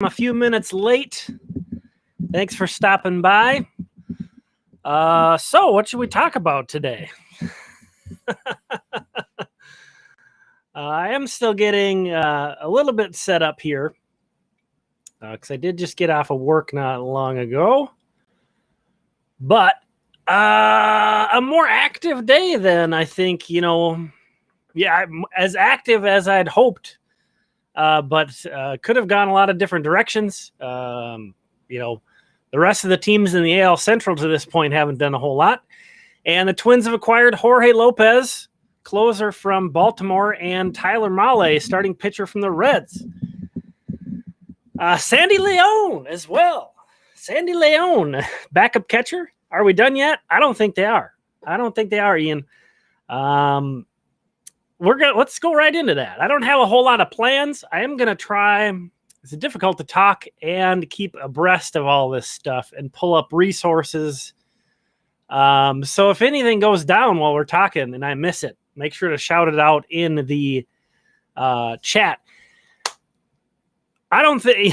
a few minutes late. Thanks for stopping by. So what should we talk about today? I am still getting a little bit set up here because I did just get off of work not long ago. But a more active day than I think, as active as I'd hoped. But could have gone a lot of different directions. The rest of the teams in the AL Central to this point haven't done a whole lot. And the Twins have acquired Jorge Lopez, closer from Baltimore, and Tyler Mahle, starting pitcher from the Reds. Sandy León as well. Sandy León, backup catcher. Are we done yet? I don't think they are. Ian. Let's go right into that. I don't have a whole lot of plans. I am going to try. It's difficult to talk and keep abreast of all this stuff and pull up resources. So if anything goes down while we're talking and I miss it, make sure to shout it out in the chat. I don't think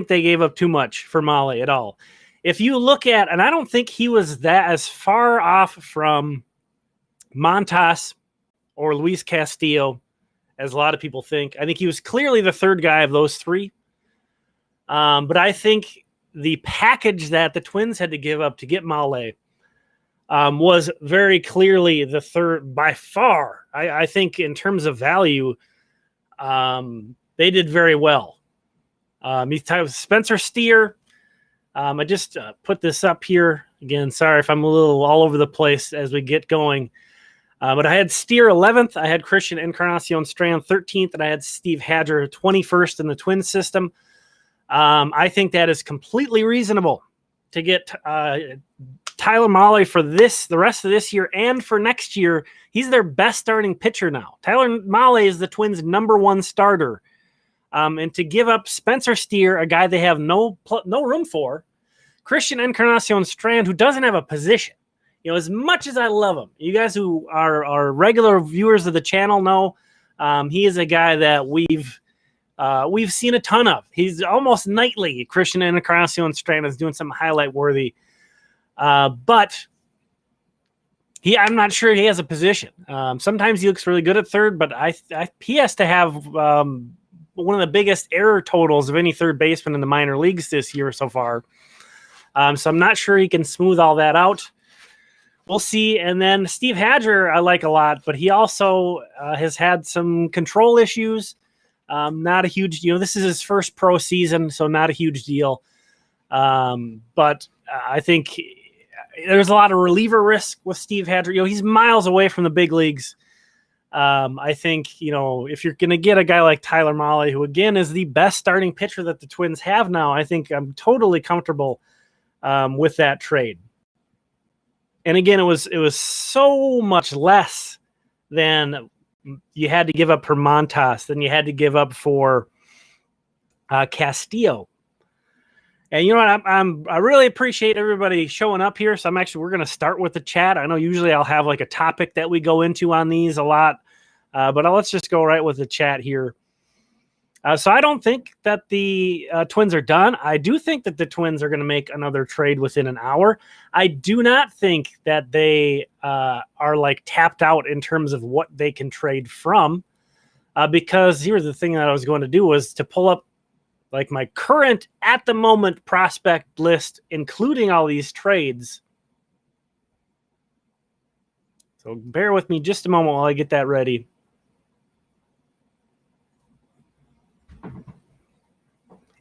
they gave up too much for Mahle at all. If you look at, and I don't think he was that as far off from Montas or Luis Castillo as a lot of people think. I think he was clearly the third guy of those three. But I think the package that the Twins had to give up to get Mahle was very clearly the third by far. I think in terms of value, they did very well. Spencer Steer. I just put this up here. Again, sorry if I'm a little all over the place as we get going. But I had Steer 11th. I had Christian Encarnacion Strand 13th. And I had Steve Hadger 21st in the Twins system. I think that is completely reasonable to get Tyler Mahle for the rest of this year and for next year. He's their best starting pitcher now. Tyler Mahle is the Twins' number one starter. And to give up Spencer Steer, a guy they have no room for, Christian Encarnacion Strand, who doesn't have a position. As much as I love him, you guys who are regular viewers of the channel know he is a guy that we've seen a ton of. He's almost nightly. Christian Encarnacion Strand is doing something highlight worthy, but I'm not sure he has a position. Sometimes he looks really good at third, but he has to have one of the biggest error totals of any third baseman in the minor leagues this year so far. So I'm not sure he can smooth all that out. We'll see. And then Steve Hadger, I like a lot, but he also has had some control issues. Not a huge, this is his first pro season, so not a huge deal. But I think there's a lot of reliever risk with Steve Hadger. He's miles away from the big leagues. I think, if you're going to get a guy like Tyler Mahle, who again is the best starting pitcher that the Twins have now, I think I'm totally comfortable with that trade. And again, it was so much less than you had to give up for Montas, than you had to give up for Castillo. And you know what? I really appreciate everybody showing up here. So we're going to start with the chat. I know usually I'll have like a topic that we go into on these a lot, but let's just go right with the chat here. So I don't think that the Twins are done. I do think that the Twins are going to make another trade within an hour. I do not think that they are like tapped out in terms of what they can trade from, because here's the thing that I was going to do was to pull up like my current at the moment prospect list, including all these trades. So bear with me just a moment while I get that ready.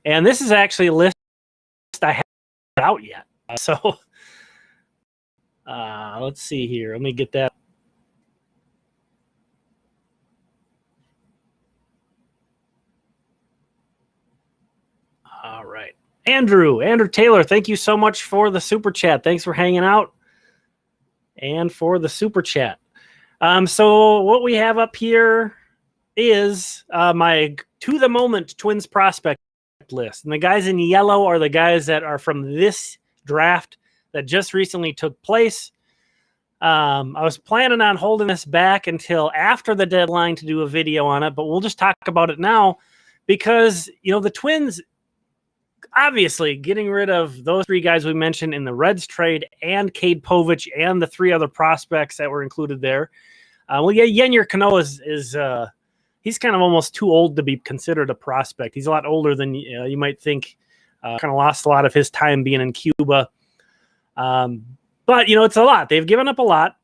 And this is actually a list I haven't out yet. So let's see here. Let me get that. All right. Andrew Taylor, thank you so much for the super chat. Thanks for hanging out and for the super chat. So what we have up here is my to the moment Twins prospect list. And the guys in yellow are the guys that are from this draft that just recently took place. I was planning on holding this back until after the deadline to do a video on it, but we'll just talk about it now because, the Twins, obviously getting rid of those three guys we mentioned in the Reds trade and Cade Povich and the three other prospects that were included there. Yennier Cano is he's kind of almost too old to be considered a prospect. He's a lot older than you might think. Kind of lost a lot of his time being in Cuba. But, it's a lot. They've given up a lot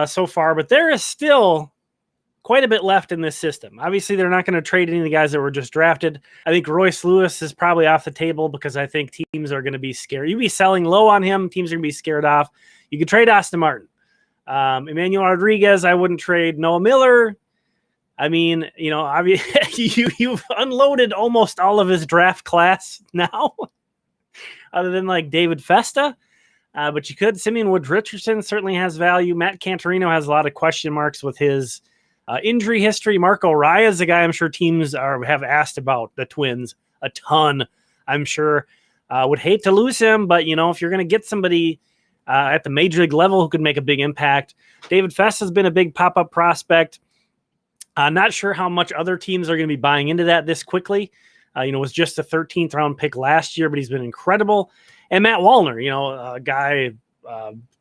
so far, but there is still quite a bit left in this system. Obviously, they're not going to trade any of the guys that were just drafted. I think Royce Lewis is probably off the table because I think teams are going to be scared. You'd be selling low on him. Teams are going to be scared off. You could trade Austin Martin. Emmanuel Rodriguez, I wouldn't trade. Noah Miller. I mean, you've unloaded almost all of his draft class now, other than like David Festa. But you could. Simeon Woods Richardson certainly has value. Matt Cantorino has a lot of question marks with his injury history. Marco Raya is a guy I'm sure teams have asked about the Twins a ton. I'm sure would hate to lose him, but if you're going to get somebody at the major league level who could make a big impact, David Festa has been a big pop-up prospect. Not sure how much other teams are going to be buying into that this quickly. Was just a 13th round pick last year, but he's been incredible. And Matt Wallner, a guy,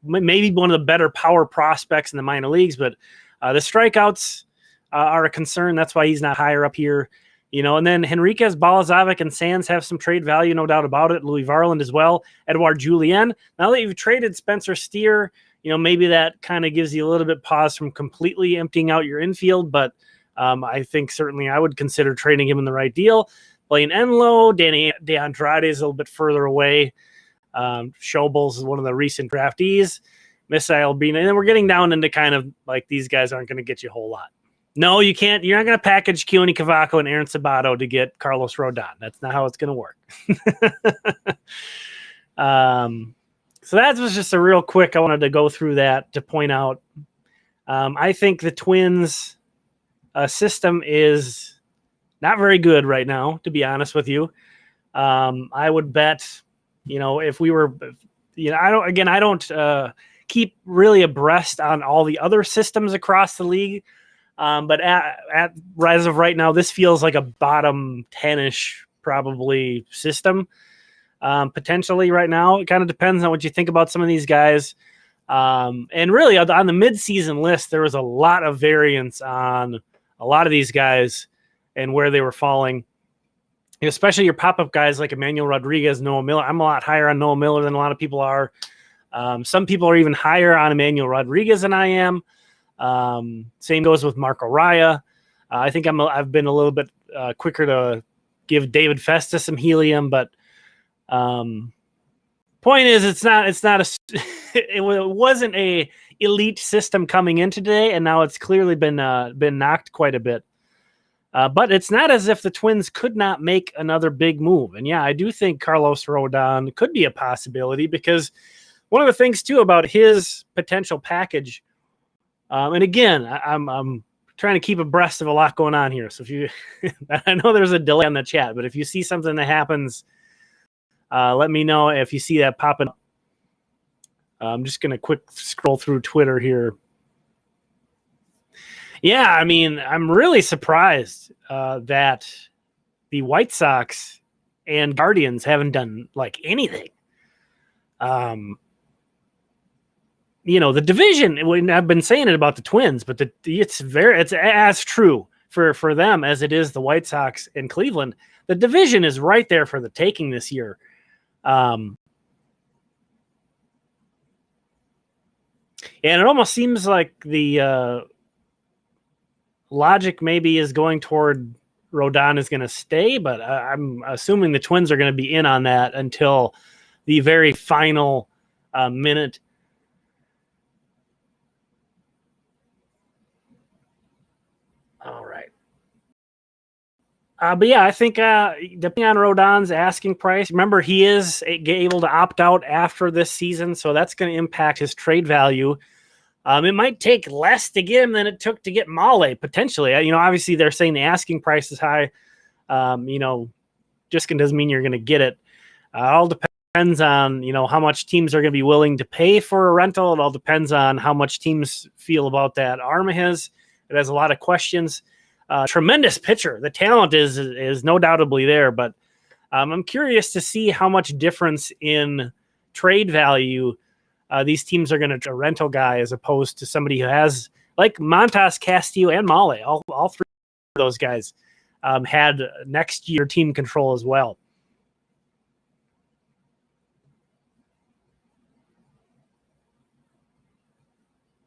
maybe one of the better power prospects in the minor leagues, but the strikeouts are a concern. That's why he's not higher up here. And then Henriquez, Balazovic, and Sands have some trade value, no doubt about it. Louis Varland as well. Edouard Julien. Now that you've traded Spencer Steer, maybe that kind of gives you a little bit pause from completely emptying out your infield, but I think certainly I would consider trading him in the right deal. Blaine Enlow, De Andrade is a little bit further away. Schobels is one of the recent draftees. Missy Albina. And then we're getting down into kind of like these guys aren't going to get you a whole lot. No, you can't. You're not going to package Keone Cavaco and Aaron Sabato to get Carlos Rodon. That's not how it's going to work. So that was just a real quick. I wanted to go through that to point out. I think the Twins system is not very good right now, to be honest with you. I would bet, if we were, I don't keep really abreast on all the other systems across the league. But as of right now, this feels like a bottom 10-ish probably system. Potentially right now. It kind of depends on what you think about some of these guys. And really on the midseason list, there was a lot of variance on a lot of these guys and where they were falling, especially your pop-up guys like Emmanuel Rodriguez, Noah Miller. I'm a lot higher on Noah Miller than a lot of people are. Some people are even higher on Emmanuel Rodriguez than I am. Same goes with Marco Raya. I think I've been a little bit quicker to give David Festa some helium, but point is it wasn't a elite system coming in today, and now it's clearly been knocked quite a bit. But it's not as if the Twins could not make another big move. And yeah, I do think Carlos Rodon could be a possibility because one of the things too about his potential package, and again, I'm trying to keep abreast of a lot going on here. So if you, I know there's a delay on the chat, but if you see something that happens, let me know if you see that popping up. I'm just going to quick scroll through Twitter here. Yeah, I mean, I'm really surprised that the White Sox and Guardians haven't done like anything. The division, I've been saying it about the Twins, but it's as true for them as it is the White Sox and Cleveland. The division is right there for the taking this year. And it almost seems like the logic maybe is going toward Rodon is going to stay, but I'm assuming the Twins are going to be in on that until the very final minute. All right. But yeah, I think depending on Rodon's asking price, remember he is able to opt out after this season, so that's going to impact his trade value. It might take less to get him than it took to get Mahle, potentially. Obviously they're saying the asking price is high. Just doesn't mean you're going to get it. It all depends on, how much teams are going to be willing to pay for a rental. It all depends on how much teams feel about that arm of his. It has a lot of questions. tremendous pitcher. The talent is no doubtably there, but I'm curious to see how much difference in trade value these teams are going to a rental guy as opposed to somebody who has, like Montas, Castillo, and Mahle. All three of those guys had next year team control as well.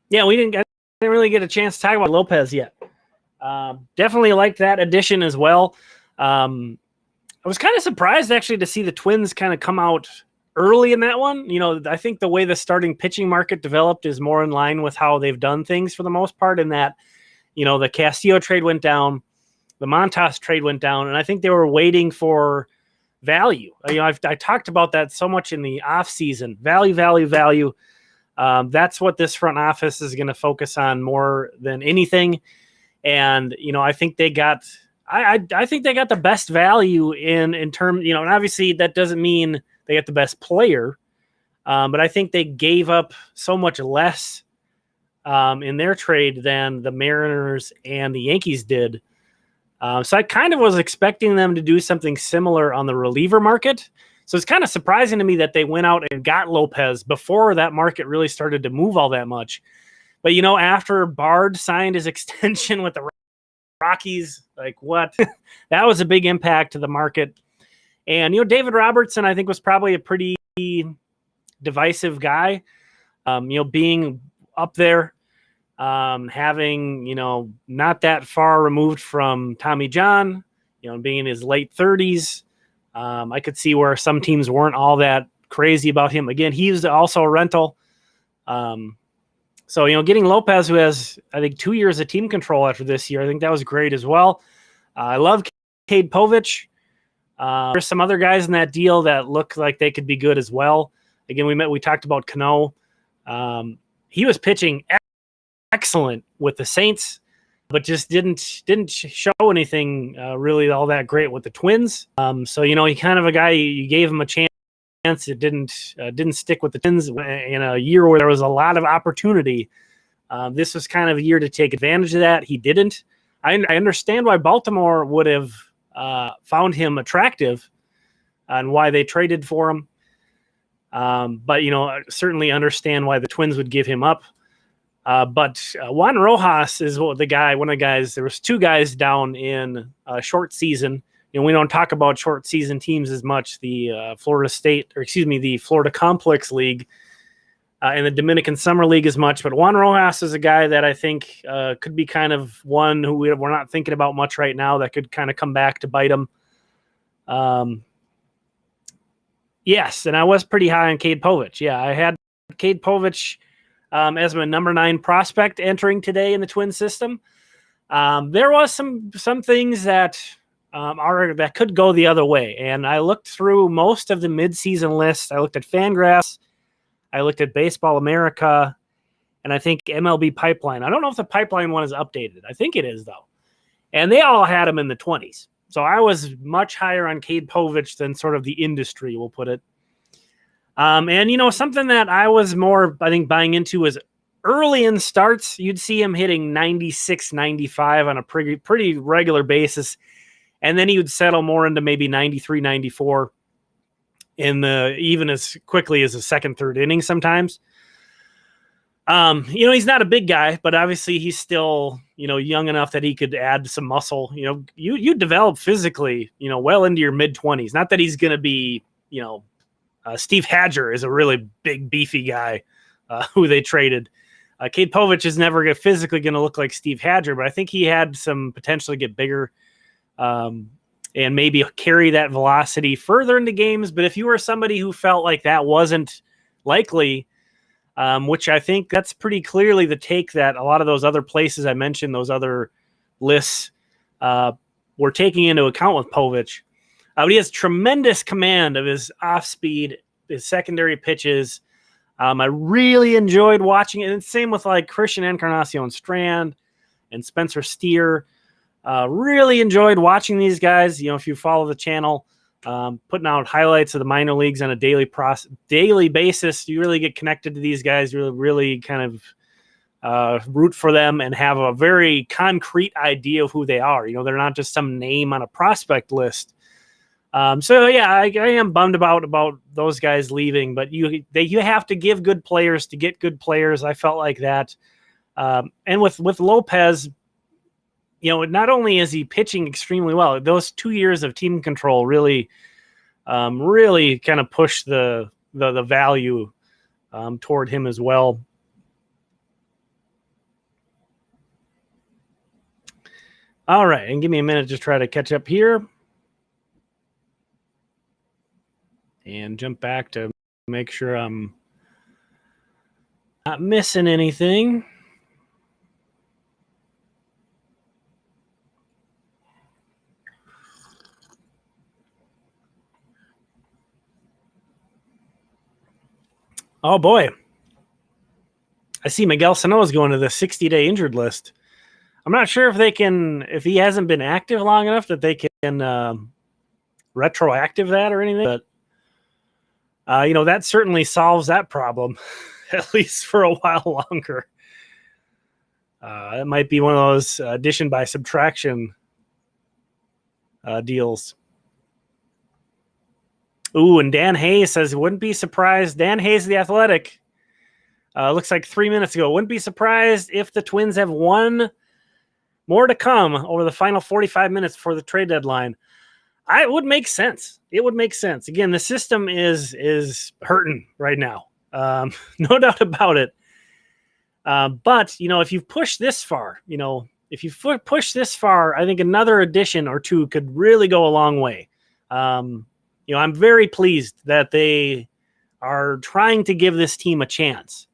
Yeah, I didn't really get a chance to talk about Lopez yet. Definitely liked that addition as well. I was kind of surprised actually to see the Twins kind of come out early in that one. You know, I think the way the starting pitching market developed is more in line with how they've done things for the most part, in that, you know, the Castillo trade went down, the Montas trade went down, and I think they were waiting for value. You know, I talked about that so much in the offseason. Value. That's what this front office is going to focus on more than anything. And, you know, I think they got I think they got the best value in terms, you know, and obviously that doesn't mean they get the best player, but I think they gave up so much less in their trade than the Mariners and the Yankees did. So I kind of was expecting them to do something similar on the reliever market. So it's kind of surprising to me that they went out and got Lopez before that market really started to move all that much. But, you know, after Bard signed his extension with the Rockies, like what? That was a big impact to the market. And, you know, David Robertson, I think, was probably a pretty divisive guy, you know, being up there, having, you know, not that far removed from Tommy John, you know, being in his late 30s. I could see where some teams weren't all that crazy about him. Again, he's also a rental. So, you know, getting Lopez, who has, I think, 2 years of team control after this year, I think that was great as well. I love Cade Povich. There's some other guys in that deal that look like they could be good as well. Again, we talked about Cano. He was pitching excellent with the Saints, but just didn't show anything really all that great with the Twins. So, you know, he kind of a guy, you gave him a chance. It didn't stick with the Twins in a year where there was a lot of opportunity. This was kind of a year to take advantage of that. He didn't. I understand why Baltimore would have found him attractive and why they traded for him. But, you know, I certainly understand why the Twins would give him up. But Juan Rojas is one of the guys. There was two guys down in short season. You know, we don't talk about short season teams as much. The the Florida Complex League and the Dominican Summer League as much. But Juan Rojas is a guy that I think could be kind of one who we're not thinking about much right now that could kind of come back to bite him. Yes, and I was pretty high on Cade Povich. Yeah, I had Cade Povich as my number 9 prospect entering today in the Twin system. There was some things that that could go the other way. And I looked through most of the midseason lists. I looked at Fangraphs, I looked at Baseball America, and I think MLB Pipeline. I don't know if the Pipeline one is updated. I think it is, though. And they all had him in the 20s. So I was much higher on Cade Povich than sort of the industry, we'll put it. And, you know, something that I was more, I think, buying into was early in starts, you'd see him hitting 96, 95 on a pretty regular basis. And then he would settle more into maybe 93, 94 even as quickly as the second, third inning sometimes. You know, he's not a big guy, but obviously he's still, you know, young enough that he could add some muscle. You know, you develop physically, you know, well into your mid-20s. Not that he's going to be, you know, Steve Hadger is a really big, beefy guy who they traded. Cade Povich is never physically going to look like Steve Hadger, but I think he had some potential to get bigger and maybe carry that velocity further into games. But if you were somebody who felt like that wasn't likely, which I think that's pretty clearly the take that a lot of those other places I mentioned, those other lists, were taking into account with Povich. But he has tremendous command of his off speed, his secondary pitches. I really enjoyed watching it. And same with like Christian Encarnacion Strand and Spencer Steer. Really enjoyed watching these guys. You know, if you follow the channel, putting out highlights of the minor leagues on a daily basis, you really get connected to these guys. Really kind root for them and have a very concrete idea of who they are. They're not just some name on a prospect list. So yeah, I am bummed about those guys leaving, but you have to give good players to get good players. I felt like that. And with Lopez, not only is he pitching extremely well, those 2 years of team control really kind of pushed the value toward him as well. All right, and give me a minute to try to catch up here and jump back to make sure I'm not missing anything. Oh boy, I see Miguel Sano is going to the 60-day injured list. I'm not sure if he hasn't been active long enough that they can retroactive that or anything, but that certainly solves that problem, at least for a while longer. It might be one of those addition by subtraction deals. Ooh, and Dan Hayes says, wouldn't be surprised. Dan Hayes, The Athletic, looks like 3 minutes ago. Wouldn't be surprised if the Twins have one more to come over the final 45 minutes before the trade deadline. It would make sense. It would make sense. Again, the system is hurting right now. No doubt about it. But, if you've pushed this far, I think another addition or two could really go a long way. I'm very pleased that they are trying to give this team a chance.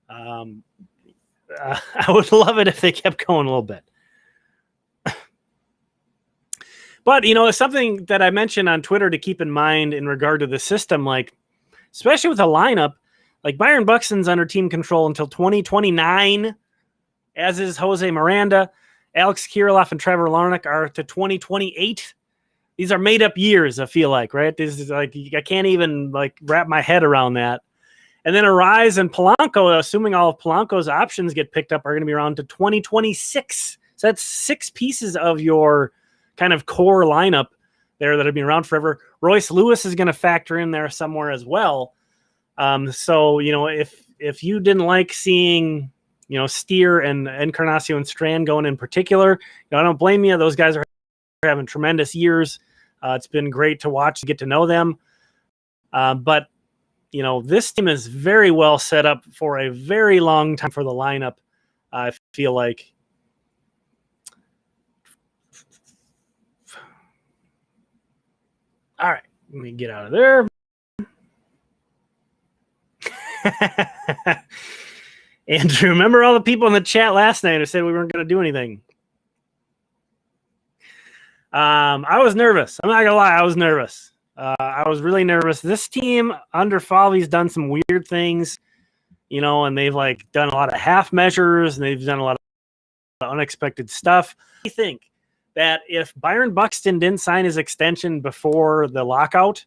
I would love it if they kept going a little bit. But, it's something that I mentioned on Twitter to keep in mind in regard to the system, like, especially with a lineup, like Byron Buxton's under team control until 2029, as is Jose Miranda. Alex Kirilloff and Trevor Larnach are to 2028. These are made up years, I feel like, right? This is like, I can't even wrap my head around that. And then Arise and Polanco, assuming all of Polanco's options get picked up, are going to be around to 2026. So that's 6 pieces of your kind of core lineup there that have been around forever. Royce Lewis is going to factor in there somewhere as well. So, if you didn't like seeing, Steer and Encarnacion Strand going in particular, I don't blame you. Those guys are having tremendous years. It's been great to watch, to get to know them. But, this team is very well set up for a very long time for the lineup. I feel like. All right, let me get out of there. Andrew, remember all the people in the chat last night who said we weren't going to do anything? I was nervous. I'm not going to lie. I was nervous. I was really nervous. This team under Falvey's done some weird things, and they've done a lot of half measures and they've done a lot of unexpected stuff. I think that if Byron Buxton didn't sign his extension before the lockout,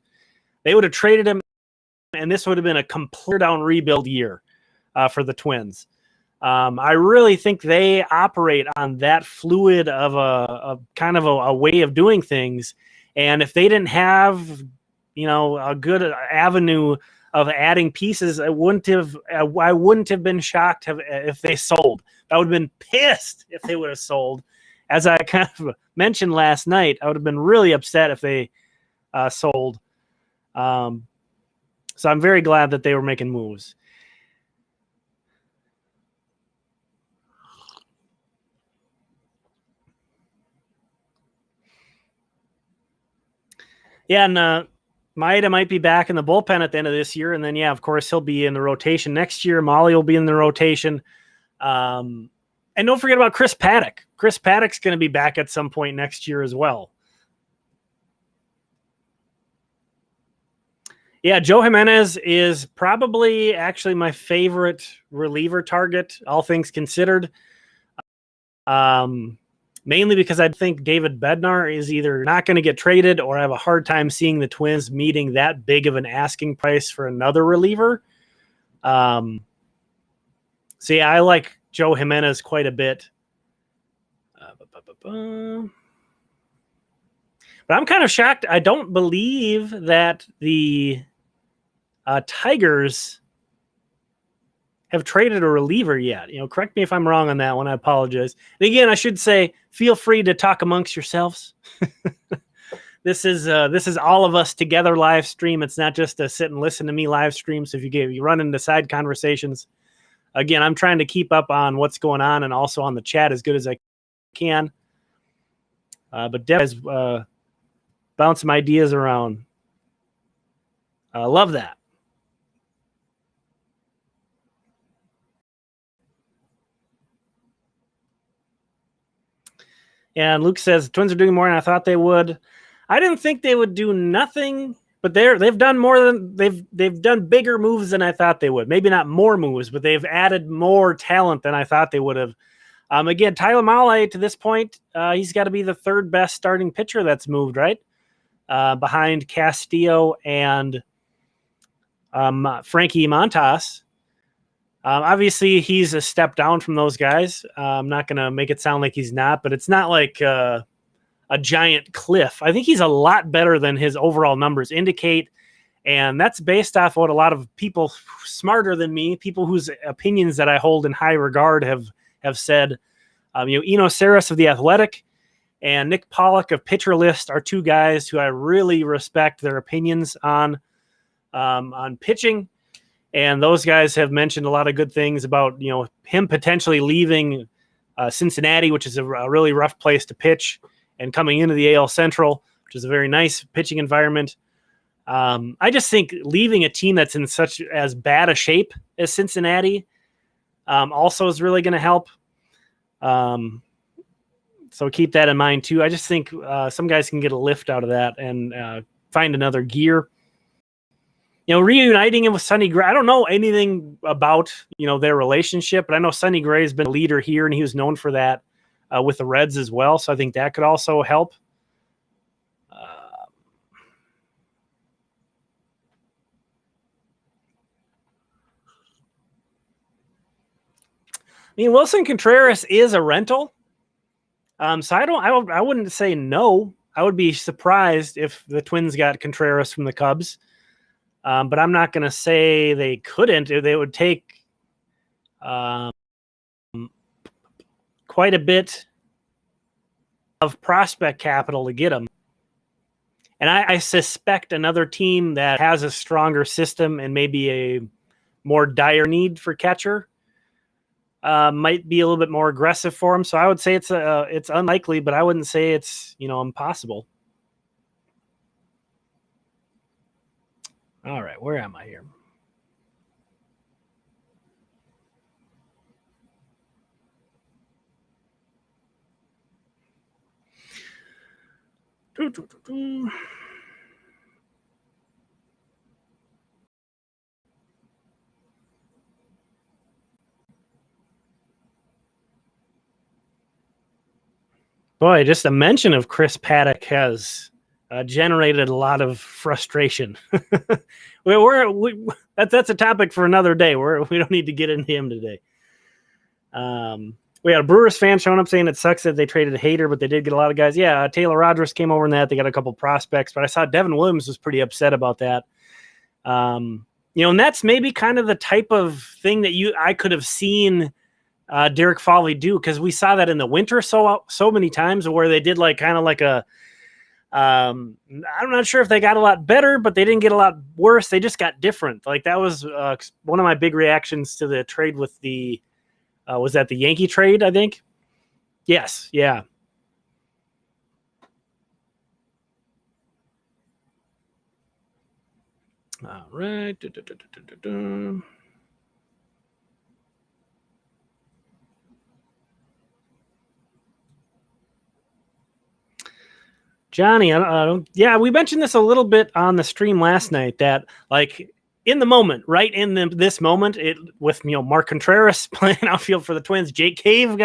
they would have traded him, and this would have been a complete down rebuild year for the Twins. I really think they operate on that fluid of a kind of a way of doing things. And if they didn't have, a good avenue of adding pieces, I wouldn't have been shocked if they sold. I would have been pissed if they would have sold. As I kind of mentioned last night, I would have been really upset if they sold. So I'm very glad that they were making moves. Yeah, and Maeda might be back in the bullpen at the end of this year. And then, of course, he'll be in the rotation next year. Molly will be in the rotation. And don't forget about Chris Paddock. Chris Paddock's going to be back at some point next year as well. Yeah, Joe Jimenez is probably actually my favorite reliever target, all things considered. Mainly because I think David Bednar is either not going to get traded, or I have a hard time seeing the Twins meeting that big of an asking price for another reliever. So yeah, I like Joe Jimenez quite a bit. But I'm kind of shocked. I don't believe that the Tigers have traded a reliever yet. Correct me if I'm wrong on that one. I apologize. And again, I should say, feel free to talk amongst yourselves. This is all of us together live stream. It's not just a sit and listen to me live stream. So if you run into side conversations, again, I'm trying to keep up on what's going on and also on the chat as good as I can. But Deb is bounce some ideas around. Love that. And Luke says, Twins are doing more than I thought they would. I didn't think they would do nothing, but they've done more than they've done bigger moves than I thought they would. Maybe not more moves, but they've added more talent than I thought they would have. Again, Tyler Mahle, to this point, he's got to be the third best starting pitcher that's moved, right? Behind Castillo and Frankie Montas. Obviously, he's a step down from those guys. I'm not going to make it sound like he's not, but it's not like a giant cliff. I think he's a lot better than his overall numbers indicate, and that's based off what a lot of people smarter than me, people whose opinions that I hold in high regard have said. Eno Saris of The Athletic and Nick Pollock of Pitcher List are two guys who I really respect their opinions on pitching. And those guys have mentioned a lot of good things about, him potentially leaving Cincinnati, which is a really rough place to pitch, and coming into the AL Central, which is a very nice pitching environment. I just think leaving a team that's in such as bad a shape as Cincinnati also is really going to help. So keep that in mind too. I just think some guys can get a lift out of that and find another gear. Reuniting him with Sonny Gray. I don't know anything about, their relationship, but I know Sonny Gray has been a leader here, and he was known for that with the Reds as well. So I think that could also help. Wilson Contreras is a rental. So I wouldn't say no. I would be surprised if the Twins got Contreras from the Cubs. But I'm not going to say they couldn't. They would take quite a bit of prospect capital to get him. And I suspect another team that has a stronger system and maybe a more dire need for catcher might be a little bit more aggressive for him. So I would say it's unlikely, but I wouldn't say it's impossible. All right, where am I here? Boy, just a mention of Chris Paddock has generated a lot of frustration. That's a topic for another day. We don't need to get into him today. We had a Brewers fan showing up saying it sucks that they traded Hader, but they did get a lot of guys. Yeah, Taylor Rogers came over in that. They got a couple prospects, but I saw Devin Williams was pretty upset about that. And that's maybe kind of the type of thing that I could have seen Derek Foley do, because we saw that in the winter so many times where they did kind of like a I'm not sure if they got a lot better, but they didn't get a lot worse. They just got different. That was one of my big reactions to the trade with the was that the Yankee trade, I think? Yes. Yeah. All right. Johnny, yeah, we mentioned this a little bit on the stream last night that in the moment, right in this moment, with Mark Contreras playing outfield for the Twins, Jacob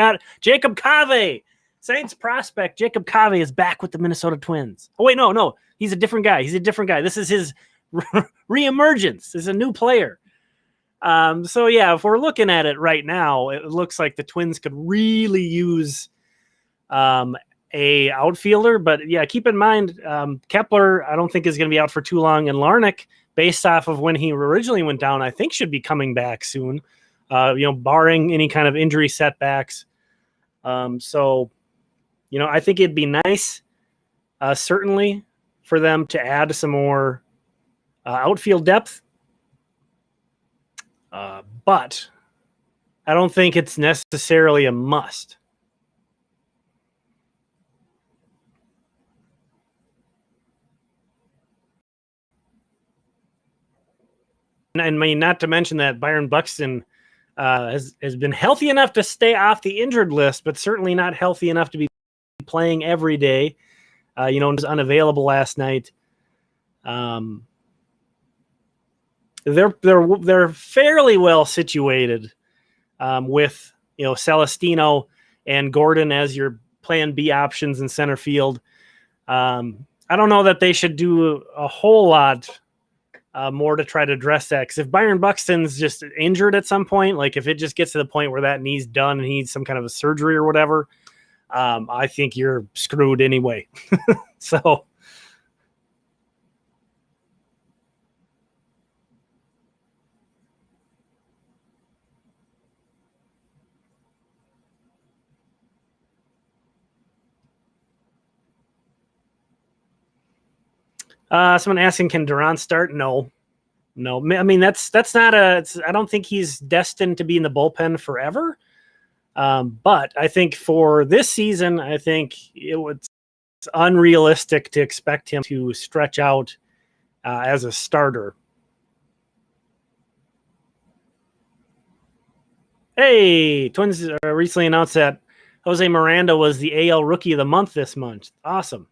Cave, Saints prospect Jacob Cave is back with the Minnesota Twins. Oh wait, no, he's a different guy. This is his reemergence. This is a new player. So yeah, if we're looking at it right now, it looks like the Twins could really use a outfielder. But yeah, keep in mind, Kepler, I don't think is going to be out for too long, and Larnach, based off of when he originally went down, I think should be coming back soon. Barring any kind of injury setbacks. So, I think it'd be nice, certainly, for them to add some more outfield depth. But I don't think it's necessarily a must. And I mean, not to mention that Byron Buxton has been healthy enough to stay off the injured list, but certainly not healthy enough to be playing every day. Was unavailable last night. They're fairly well situated with Celestino and Gordon as your plan B options in center field. I don't know that they should do a whole lot more to try to address that, because if Byron Buxton's just injured at some point, like if it just gets to the point where that knee's done and he needs some kind of a surgery or whatever, I think you're screwed anyway. So someone asking, can Duran start? No. I mean, that's not I don't think he's destined to be in the bullpen forever. But I think for this season, I think it's unrealistic to expect him to stretch out as a starter. Hey, Twins recently announced that Jose Miranda was the AL Rookie of the Month this month. Awesome.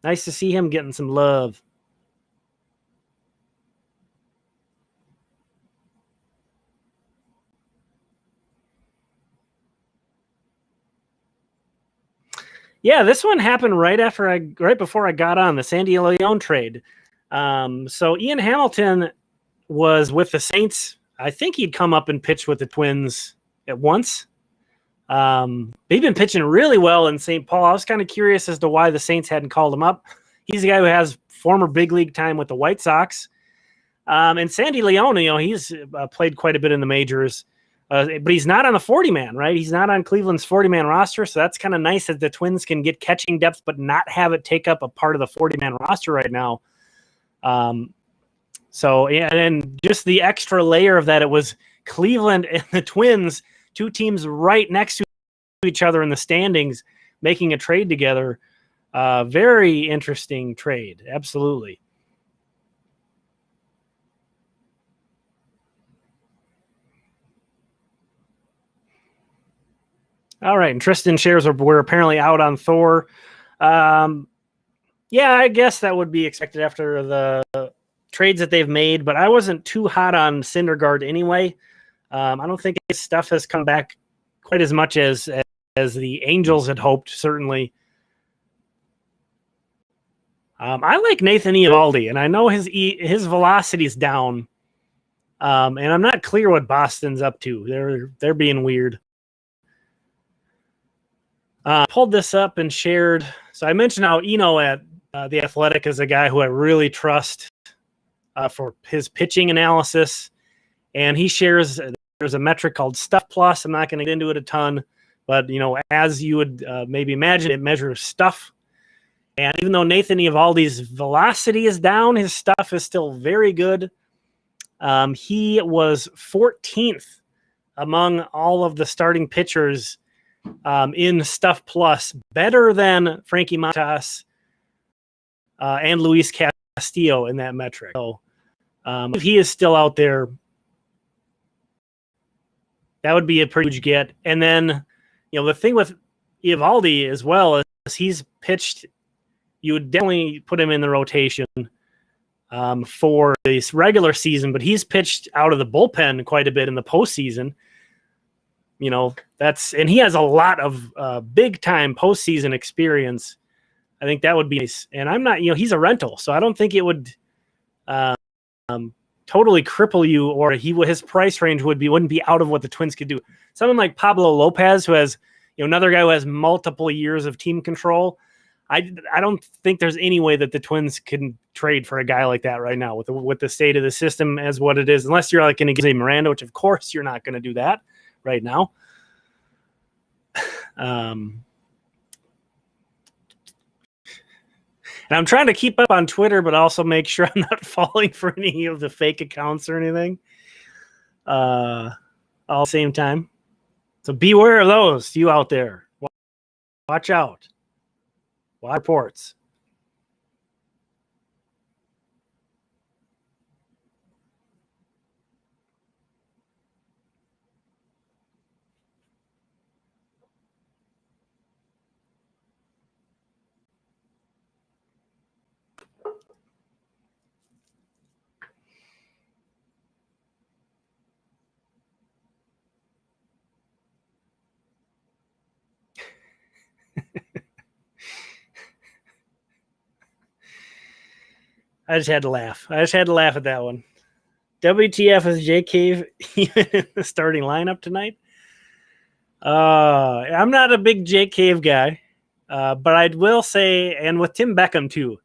Nice to see him getting some love. Yeah, this one happened right before I got on the Sandy Leon trade. So Ian Hamilton was with the Saints. I think he'd come up and pitch with the Twins at once. They've been pitching really well in St. Paul. I was kind of curious as to why the Saints hadn't called him up. He's a guy who has former big league time with the White Sox. And Sandy Leon, he's played quite a bit in the majors. But he's not on the 40-man, right? He's not on Cleveland's 40-man roster, so that's kind of nice that the Twins can get catching depth but not have it take up a part of the 40-man roster right now. So, yeah, and just the extra layer of that, it was Cleveland and the Twins, two teams right next to each other in the standings, making a trade together. Very interesting trade, absolutely. All right, and Tristan shares we're apparently out on Thor. Yeah, I guess that would be expected after the trades that they've made, but I wasn't too hot on Syndergaard anyway. I don't think his stuff has come back quite as much as the Angels had hoped, certainly. I like Nathan Eovaldi, and I know his velocity is down, and I'm not clear what Boston's up to. They're being weird. Pulled this up and shared. So I mentioned how Eno at The Athletic is a guy who I really trust for his pitching analysis. And he shares, there's a metric called Stuff Plus. I'm not going to get into it a ton, but, as you would maybe imagine, it measures stuff. And even though Nathan Eovaldi's velocity is down, his stuff is still very good. He was 14th among all of the starting pitchers in Stuff Plus, better than Frankie Montas and Luis Castillo in that metric. So if he is still out there, that would be a pretty huge get. And then, the thing with Eovaldi as well is he's pitched, you would definitely put him in the rotation for this regular season, but he's pitched out of the bullpen quite a bit in the postseason. And he has a lot of big time postseason experience. I think that would be nice. And I'm not, he's a rental, so I don't think it would totally cripple you, or his price range wouldn't be out of what the Twins could do. Someone like Pablo Lopez, who has, another guy who has multiple years of team control. I don't think there's any way that the Twins can trade for a guy like that right now with the state of the system as what it is, unless you're like going to give Miranda, which of course you're not going to do that right now. And I'm trying to keep up on Twitter, but also make sure I'm not falling for any of the fake accounts or anything. All at the same time. So beware of those, you out there. Watch out. Watch reports. I just had to laugh. I just had to laugh at that one. WTF is Jake Cave even in the starting lineup tonight? I'm not a big Jake Cave guy, but I will say, and with Tim Beckham too,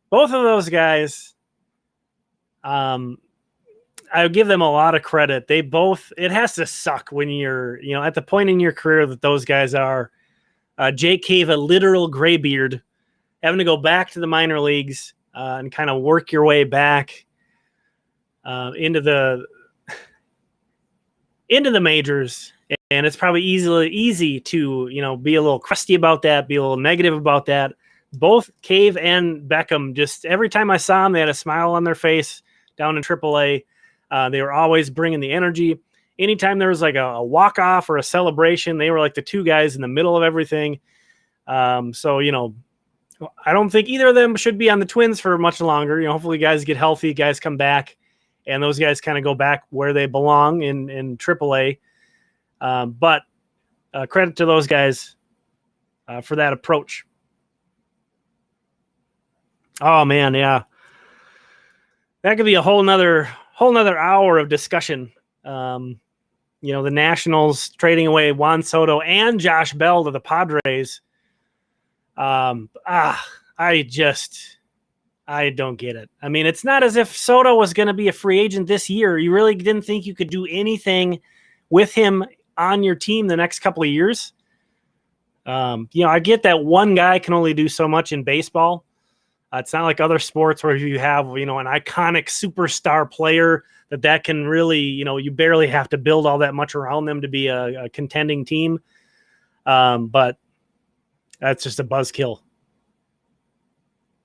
both of those guys, I give them a lot of credit. It has to suck when you're, at the point in your career that those guys are. Jake Cave, a literal graybeard, having to go back to the minor leagues and kind of work your way back into the majors. And it's probably easy to, be a little crusty about that, be a little negative about that. Both Cave and Beckham, just every time I saw them, they had a smile on their face down in AAA. They were always bringing the energy. Anytime there was like a walk-off or a celebration, they were like the two guys in the middle of everything. So, I don't think either of them should be on the Twins for much longer. Hopefully guys get healthy, guys come back, and those guys kind of go back where they belong in AAA. But credit to those guys for that approach. Oh man, yeah, that could be a whole nother hour of discussion. The Nationals trading away Juan Soto and Josh Bell to the Padres. I don't get it. I mean, it's not as if Soto was going to be a free agent this year. You really didn't think you could do anything with him on your team the next couple of years. I get that one guy can only do so much in baseball. It's not like other sports where you have, an iconic superstar player that can really, you barely have to build all that much around them to be a contending team. But that's just a buzzkill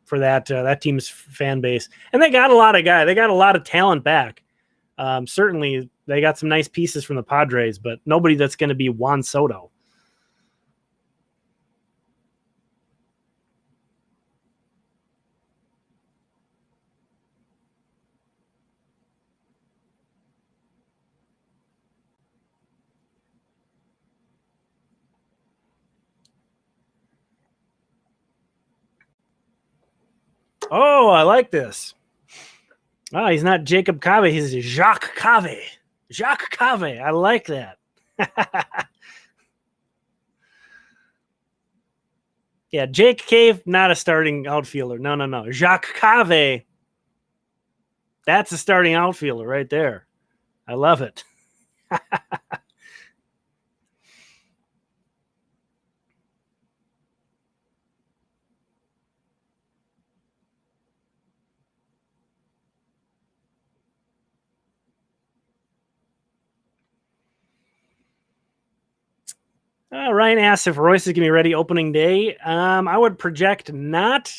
for that team's fan base. And they got a lot of guys. They got a lot of talent back. Certainly, they got some nice pieces from the Padres, but nobody that's going to be Juan Soto. Oh, I like this. Oh, he's not Jacob Cave. He's Jacques Cave. Jacques Cave. I like that. Yeah, Jake Cave, not a starting outfielder. No. Jacques Cave. That's a starting outfielder right there. I love it. Ryan asks if Royce is going to be ready opening day. I would project not.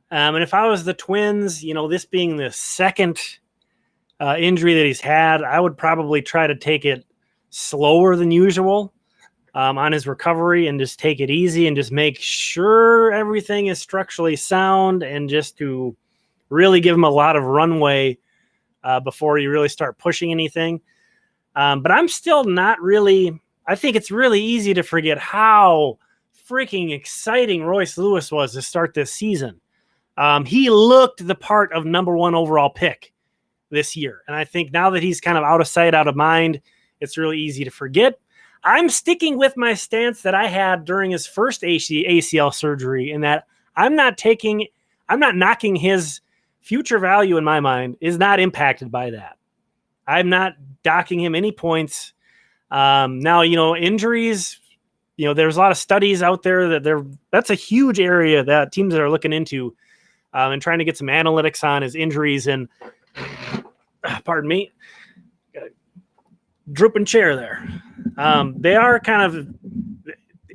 And if I was the Twins, this being the second injury that he's had, I would probably try to take it slower than usual on his recovery and just take it easy and just make sure everything is structurally sound and just to really give him a lot of runway before you really start pushing anything. But I'm still not really... I think it's really easy to forget how freaking exciting Royce Lewis was to start this season. He looked the part of number one overall pick this year. And I think now that he's kind of out of sight, out of mind, it's really easy to forget. I'm sticking with my stance that I had during his first ACL surgery, in that I'm not knocking his future value in my mind is not impacted by that. I'm not docking him any points. Now, injuries, there's a lot of studies out there that's a huge area that teams are looking into and trying to get some analytics on his injuries. And pardon me, drooping chair there. They are kind of,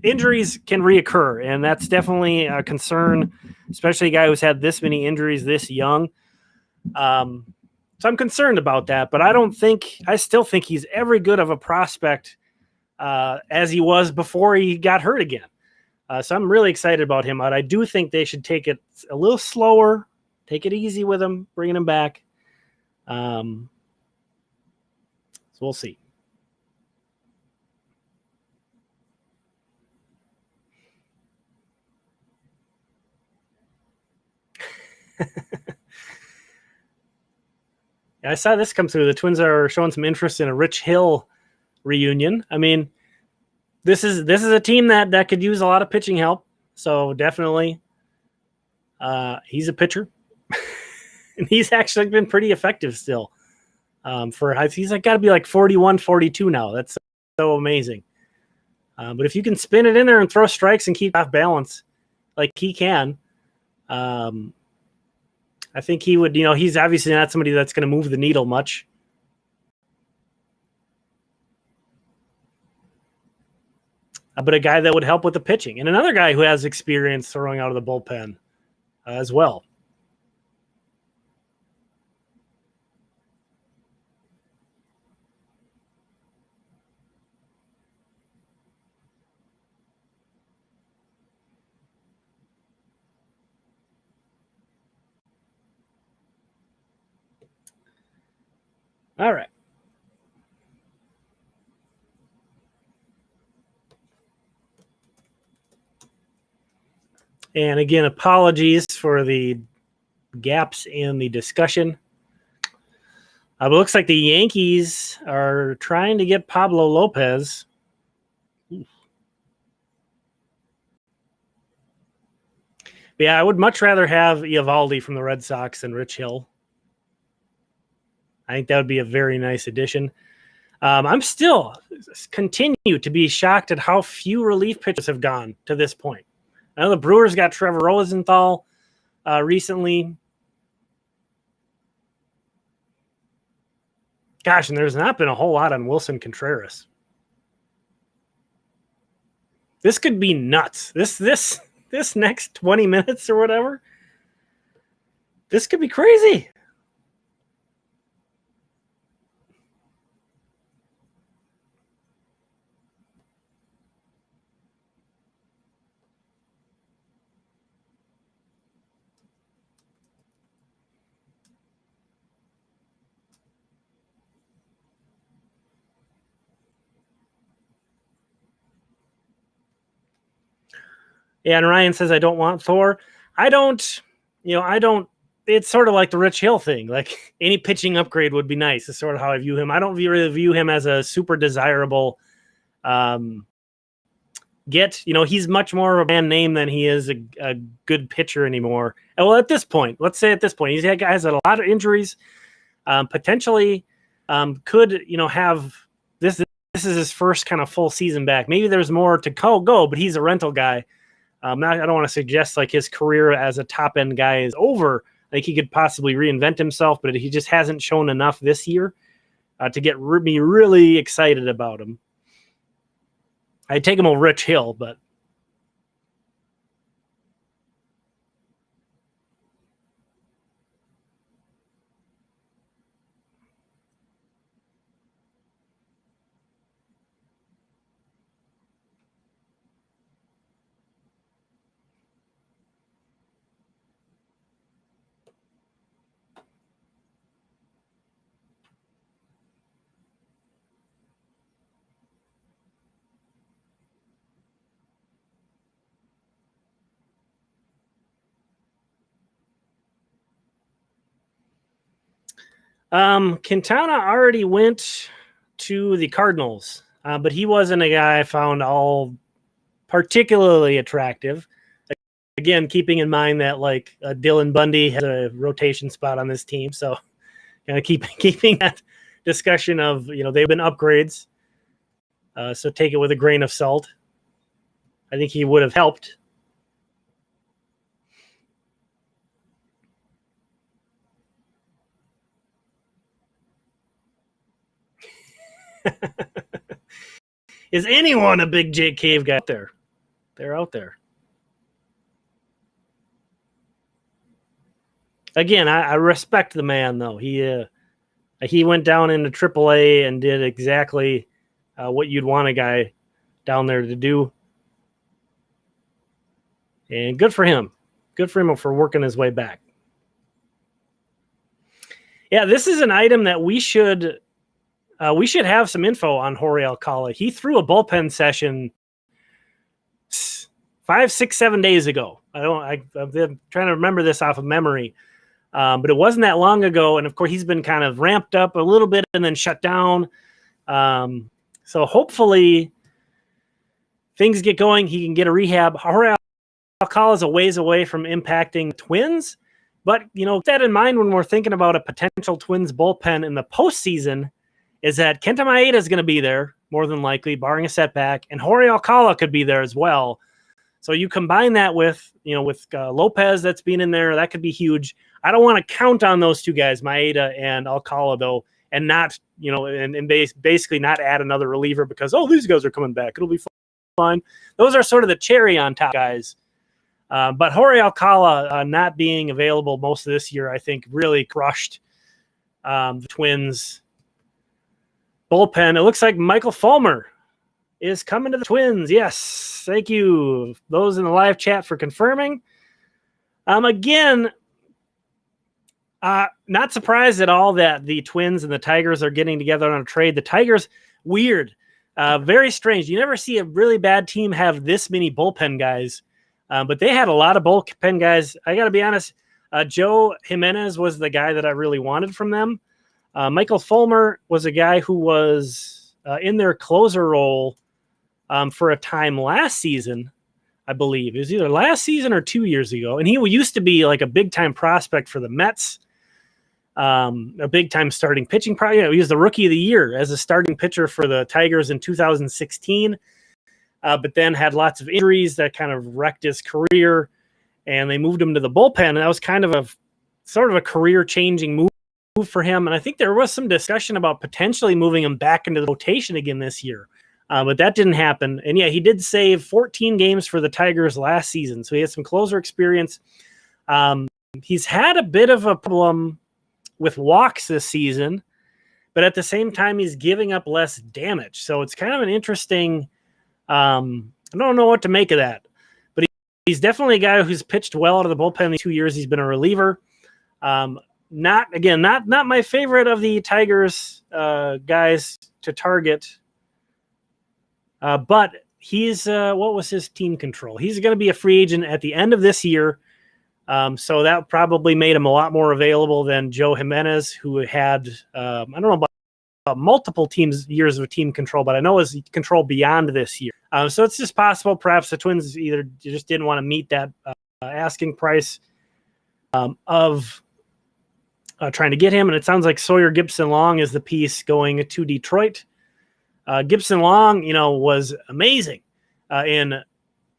injuries can reoccur, and that's definitely a concern, especially a guy who's had this many injuries this young. So I'm concerned about that, but I still think he's every good of a prospect as he was before he got hurt again. So I'm really excited about him. I do think they should take it a little slower, take it easy with him, bringing him back. So we'll see. I saw this come through. The Twins are showing some interest in a Rich Hill reunion. I mean, this is a team that could use a lot of pitching help. So definitely, he's a pitcher, and he's actually been pretty effective still. He's got to be like 41, 42 now. That's so amazing. But if you can spin it in there and throw strikes and keep off balance, like he can, I think he would. He's obviously not somebody that's going to move the needle much. But a guy that would help with the pitching, and another guy who has experience throwing out of the bullpen as well. All right. And again, apologies for the gaps in the discussion. But it looks like the Yankees are trying to get Pablo Lopez. Yeah, I would much rather have Eovaldi from the Red Sox than Rich Hill. I think that would be a very nice addition. I'm still continue to be shocked at how few relief pitchers have gone to this point. I know the Brewers got Trevor Rosenthal recently. Gosh, and there's not been a whole lot on Wilson Contreras. This could be nuts. This next 20 minutes or whatever, this could be crazy. Yeah, and Ryan says, I don't want Thor. I don't. It's sort of like the Rich Hill thing. Like any pitching upgrade would be nice. Is sort of how I view him. I don't really view him as a super desirable get. He's much more of a brand name than he is a good pitcher anymore. And well, at this point, let's say at this point, he's had guys that a lot of injuries. Potentially could have this. This is his first kind of full season back. Maybe there's more to go, but he's a rental guy. I don't want to suggest like his career as a top end guy is over. I think he could possibly reinvent himself, but he just hasn't shown enough this year to get me really excited about him. I'd take him over Rich Hill, but Quintana already went to the Cardinals, but he wasn't a guy I found all particularly attractive. Again, keeping in mind that like Dylan Bundy has a rotation spot on this team, so kind of keeping that discussion of they've been upgrades, so take it with a grain of salt. I think he would have helped. Is anyone a big Jake Cave guy out there? They're out there. Again, I respect the man though. He went down into AAA and did exactly what you'd want a guy down there to do. And good for him. Good for him for working his way back. Yeah, this is an item that we should have some info on Jorge Alcala. He threw a bullpen session 5, 6, 7 days ago. I'm trying to remember this off of memory. But it wasn't that long ago. And of course, he's been kind of ramped up a little bit and then shut down. So hopefully things get going. He can get a rehab. Jorge Alcala is a ways away from impacting Twins. But, keep that in mind when we're thinking about a potential Twins bullpen in the postseason, is that Kenta Maeda is going to be there, more than likely, barring a setback. And Jorge Alcala could be there as well. So you combine that with Lopez that's been in there, that could be huge. I don't want to count on those two guys, Maeda and Alcala, though, and not, and basically not add another reliever because, these guys are coming back. It'll be fine. Those are sort of the cherry on top guys. But Jorge Alcala not being available most of this year, I think, really crushed the Twins bullpen. It looks like Michael Fulmer is coming to the Twins. Yes, thank you, those in the live chat, for confirming. Again, not surprised at all that the Twins and the Tigers are getting together on a trade. The Tigers, weird, very strange. You never see a really bad team have this many bullpen guys, but they had a lot of bullpen guys. I got to be honest, Joe Jimenez was the guy that I really wanted from them. Michael Fulmer was a guy who was in their closer role for a time last season, I believe. It was either last season or 2 years ago. And he used to be like a big-time prospect for the Mets, a big-time starting pitching. He was the rookie of the year as a starting pitcher for the Tigers in 2016, but then had lots of injuries that kind of wrecked his career, and they moved him to the bullpen. And that was kind of a career-changing move for him. And I think there was some discussion about potentially moving him back into the rotation again this year. But that didn't happen. And yeah, he did save 14 games for the Tigers last season. So he had some closer experience. He's had a bit of a problem with walks this season, but at the same time, he's giving up less damage. So it's kind of an interesting, I don't know what to make of that, but he's definitely a guy who's pitched well out of the bullpen these 2 years. He's been a reliever. Not my favorite of the Tigers guys to target. But he's what was his team control? He's going to be a free agent at the end of this year. So that probably made him a lot more available than Joe Jimenez, who had, I don't know about multiple years of team control, but I know his control beyond this year. So it's just possible perhaps the Twins either just didn't want to meet that asking price of trying to get him. And it sounds like Sawyer Gipson-Long is the piece going to Detroit. Gipson-Long, was amazing in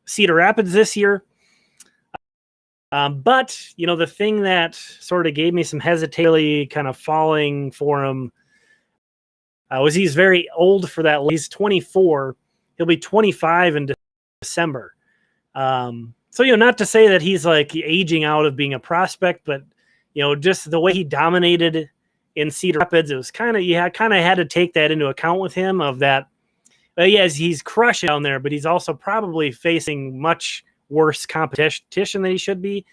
Cedar Rapids this year. But, the thing that sort of gave me some hesitation kind of falling for him was he's very old for that. He's 24. He'll be 25 in December. So, not to say that he's like aging out of being a prospect, but, just the way he dominated in Cedar Rapids, it was kind of, had to take that into account with him of that. Yes, he's crushing down there, but he's also probably facing much worse competition than he should be.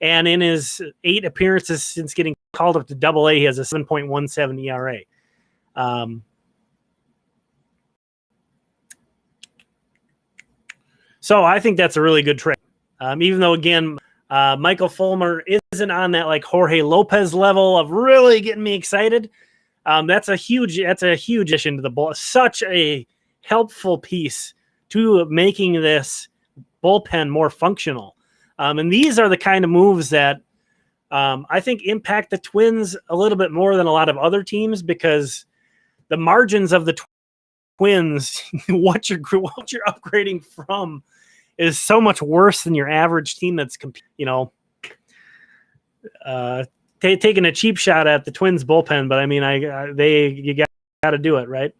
And in his 8 appearances since getting called up to Double-A, he has a 7.17 ERA. So I think that's a really good trade. Even though, again, Michael Fulmer isn't on that like Jorge Lopez level of really getting me excited. That's a huge addition to the bull. Such a helpful piece to making this bullpen more functional. And these are the kind of moves that I think impact the Twins a little bit more than a lot of other teams, because the margins of the Twins, what you're upgrading from, is so much worse than your average team that's, taking a cheap shot at the Twins bullpen. But I mean, you got to do it, right?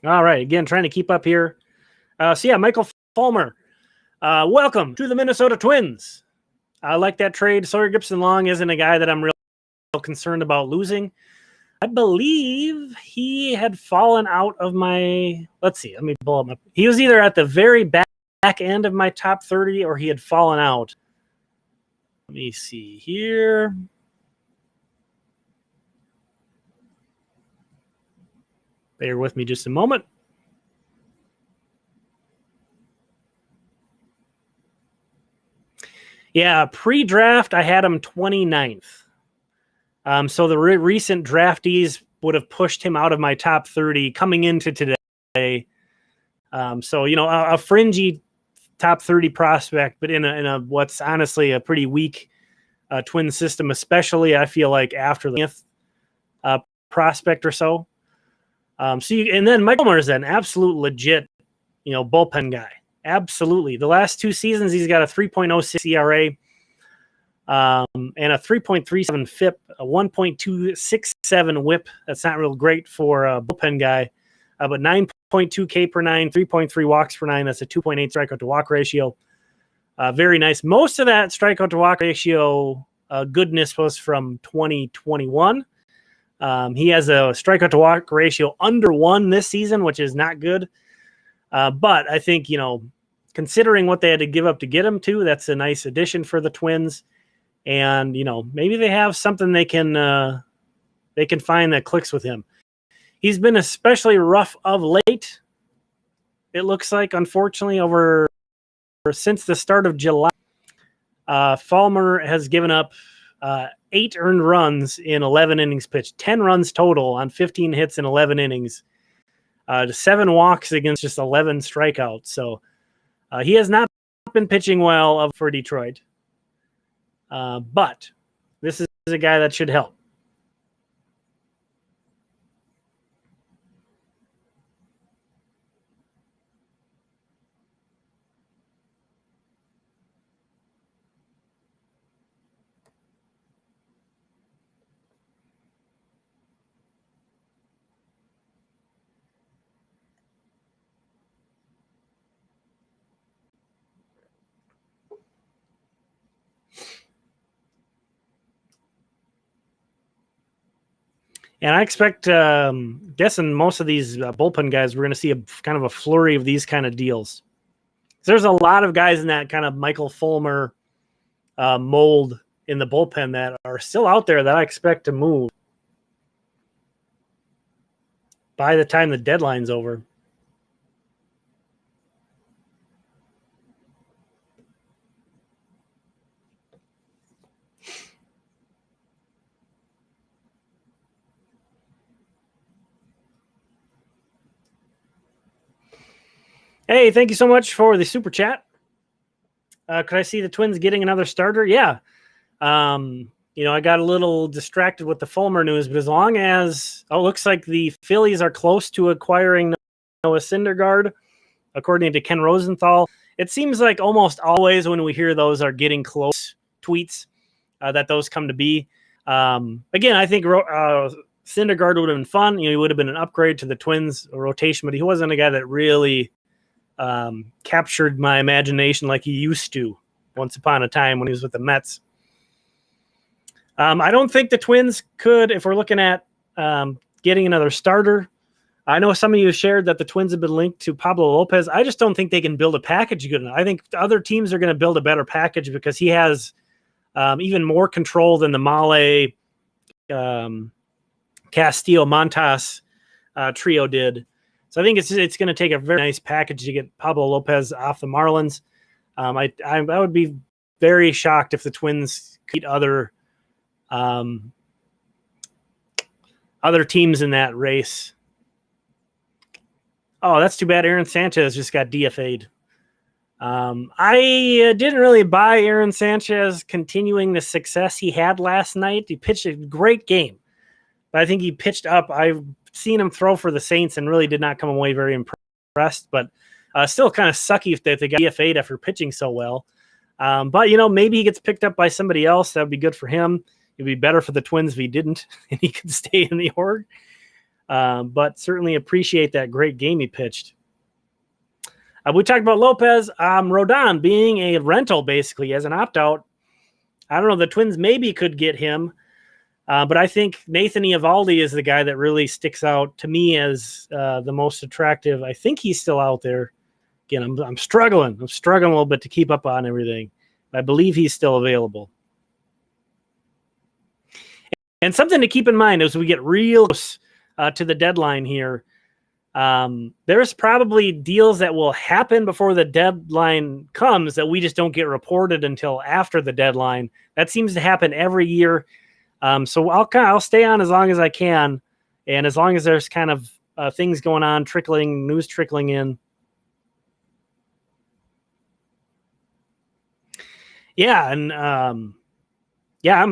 All right. Again, trying to keep up here. So yeah, Michael Fulmer, welcome to the Minnesota Twins. I like that trade. Sawyer Gipson-Long isn't a guy that I'm real concerned about losing. I believe he had fallen out of my, let's see, let me pull up he was either at the very back end of my top 30 or he had fallen out. Let me see here. Bear with me just a moment. Yeah, pre-draft, I had him 29th. So the recent draftees would have pushed him out of my top 30 coming into today. So, a fringy top 30 prospect, but in a what's honestly a pretty weak Twin system, especially I feel like after the 5th prospect or so. And then Mike Fulmer is an absolute legit, bullpen guy. Absolutely. The last 2 seasons, he's got a 3.06 ERA and a 3.37 FIP, a 1.267 WHIP. That's not real great for a bullpen guy, but 9.2 K per 9, 3.3 walks per 9. That's a 2.8 strikeout to walk ratio. Very nice. Most of that strikeout to walk ratio goodness was from 2021. He has a strikeout to walk ratio under 1 this season, which is not good. But I think, considering what they had to give up to get him to, that's a nice addition for the Twins. And, maybe they have something they can find that clicks with him. He's been especially rough of late. It looks like, unfortunately, since the start of July, Fulmer has given up 8 earned runs in 11 innings pitched, 10 runs total on 15 hits in 11 innings, 7 walks against just 11 strikeouts. So he has not been pitching well for Detroit. But this is a guy that should help. And I expect, guessing most of these bullpen guys, we're going to see a kind of a flurry of these kind of deals. There's a lot of guys in that kind of Michael Fulmer mold in the bullpen that are still out there that I expect to move by the time the deadline's over. Hey, thank you so much for the super chat. Could I see the Twins getting another starter? Yeah. I got a little distracted with the Fulmer news, but as long as it looks like the Phillies are close to acquiring Noah Syndergaard, according to Ken Rosenthal, it seems like almost always when we hear those are getting close tweets, that those come to be. Again, I think Syndergaard would have been fun. He would have been an upgrade to the Twins rotation, but he wasn't a guy that really captured my imagination like he used to once upon a time when he was with the Mets. I don't think the Twins could, if we're looking at getting another starter. I know some of you shared that the Twins have been linked to Pablo Lopez. I just don't think they can build a package good enough. I think other teams are going to build a better package because he has even more control than the Mahle Castillo-Montas trio did. So I think it's going to take a very nice package to get Pablo Lopez off the Marlins. I would be very shocked if the Twins beat other teams in that race. Oh, that's too bad. Aaron Sanchez just got DFA'd. I didn't really buy Aaron Sanchez continuing the success he had last night. He pitched a great game, but I think he pitched up. I've seen him throw for the Saints and really did not come away very impressed, but still kind of sucky if they got DFA'd after pitching so well. But, maybe he gets picked up by somebody else. That would be good for him. It'd be better for the Twins if he didn't and he could stay in the org. But certainly appreciate that great game he pitched. We talked about Lopez. Rodon being a rental, basically, as an opt-out. I don't know. The Twins maybe could get him. But I think Nathan Eovaldi is the guy that really sticks out to me as the most attractive. I think he's still out there. Again, I'm struggling. I'm struggling a little bit to keep up on everything. I believe he's still available. And something to keep in mind as we get real close to the deadline here, there's probably deals that will happen before the deadline comes that we just don't get reported until after the deadline. That seems to happen every year. So I'll stay on as long as I can, and as long as there's kind of things going on, news trickling in. Yeah, and I'm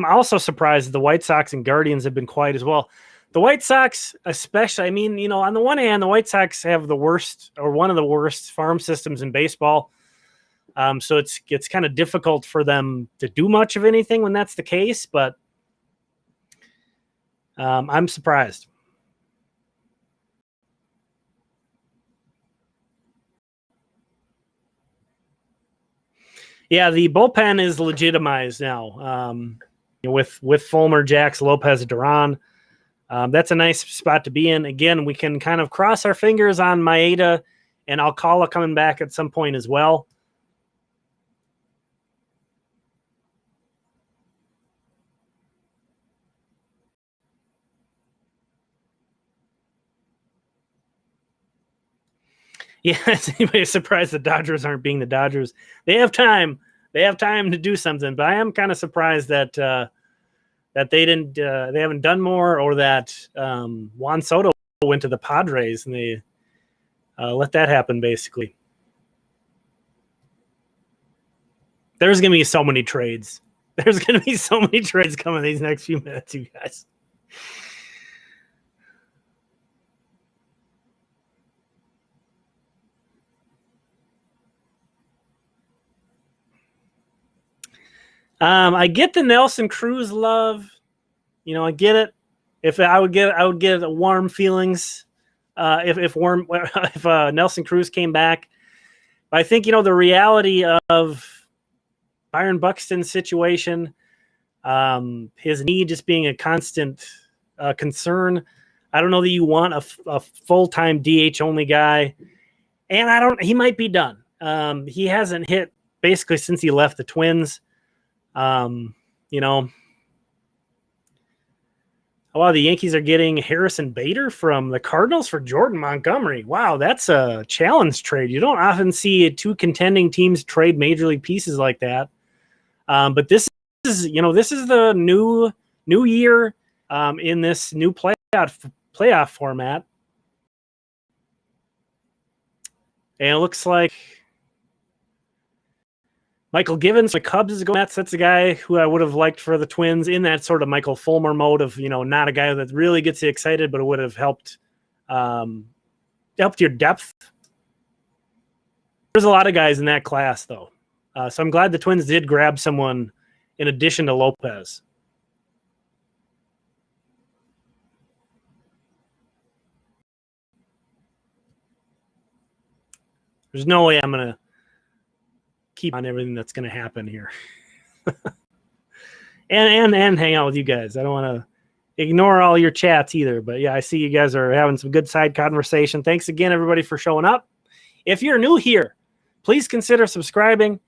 also surprised the White Sox and Guardians have been quiet as well. The White Sox, especially, on the one hand, the White Sox have the worst or one of the worst farm systems in baseball. So it's kind of difficult for them to do much of anything when that's the case, but I'm surprised. Yeah, the bullpen is legitimized now with Fulmer, Jax, Lopez, Duran. That's a nice spot to be in. Again, we can kind of cross our fingers on Maeda and Alcala coming back at some point as well. Yeah, is anybody surprised the Dodgers aren't being the Dodgers? They have time. They have time to do something, but I am kind of surprised that they haven't done more, or that Juan Soto went to the Padres and they let that happen. Basically, there's going to be so many trades. There's going to be so many trades coming these next few minutes, you guys. I get the Nelson Cruz love. I get it. If I would get warm feelings if Nelson Cruz came back. But I think the reality of Byron Buxton's situation, his knee just being a constant concern. I don't know that you want a full-time DH only guy, and he might be done. He hasn't hit basically since he left the Twins. Wow, the Yankees are getting Harrison Bader from the Cardinals for Jordan Montgomery. Wow, that's a challenge trade. You don't often see two contending teams trade major league pieces like that. But this is the new year in this new playoff format. And it looks like Michael Givens, the Cubs is going. That's a guy who I would have liked for the Twins in that sort of Michael Fulmer mode of, not a guy that really gets you excited, but it would have helped your depth. There's a lot of guys in that class, though. So I'm glad the Twins did grab someone in addition to Lopez. There's no way I'm going to keep on everything that's going to happen here. and hang out with you guys. I don't want to ignore all your chats either, but yeah, I see you guys are having some good side conversation. Thanks again, everybody, for showing up. If you're new here, please consider subscribing.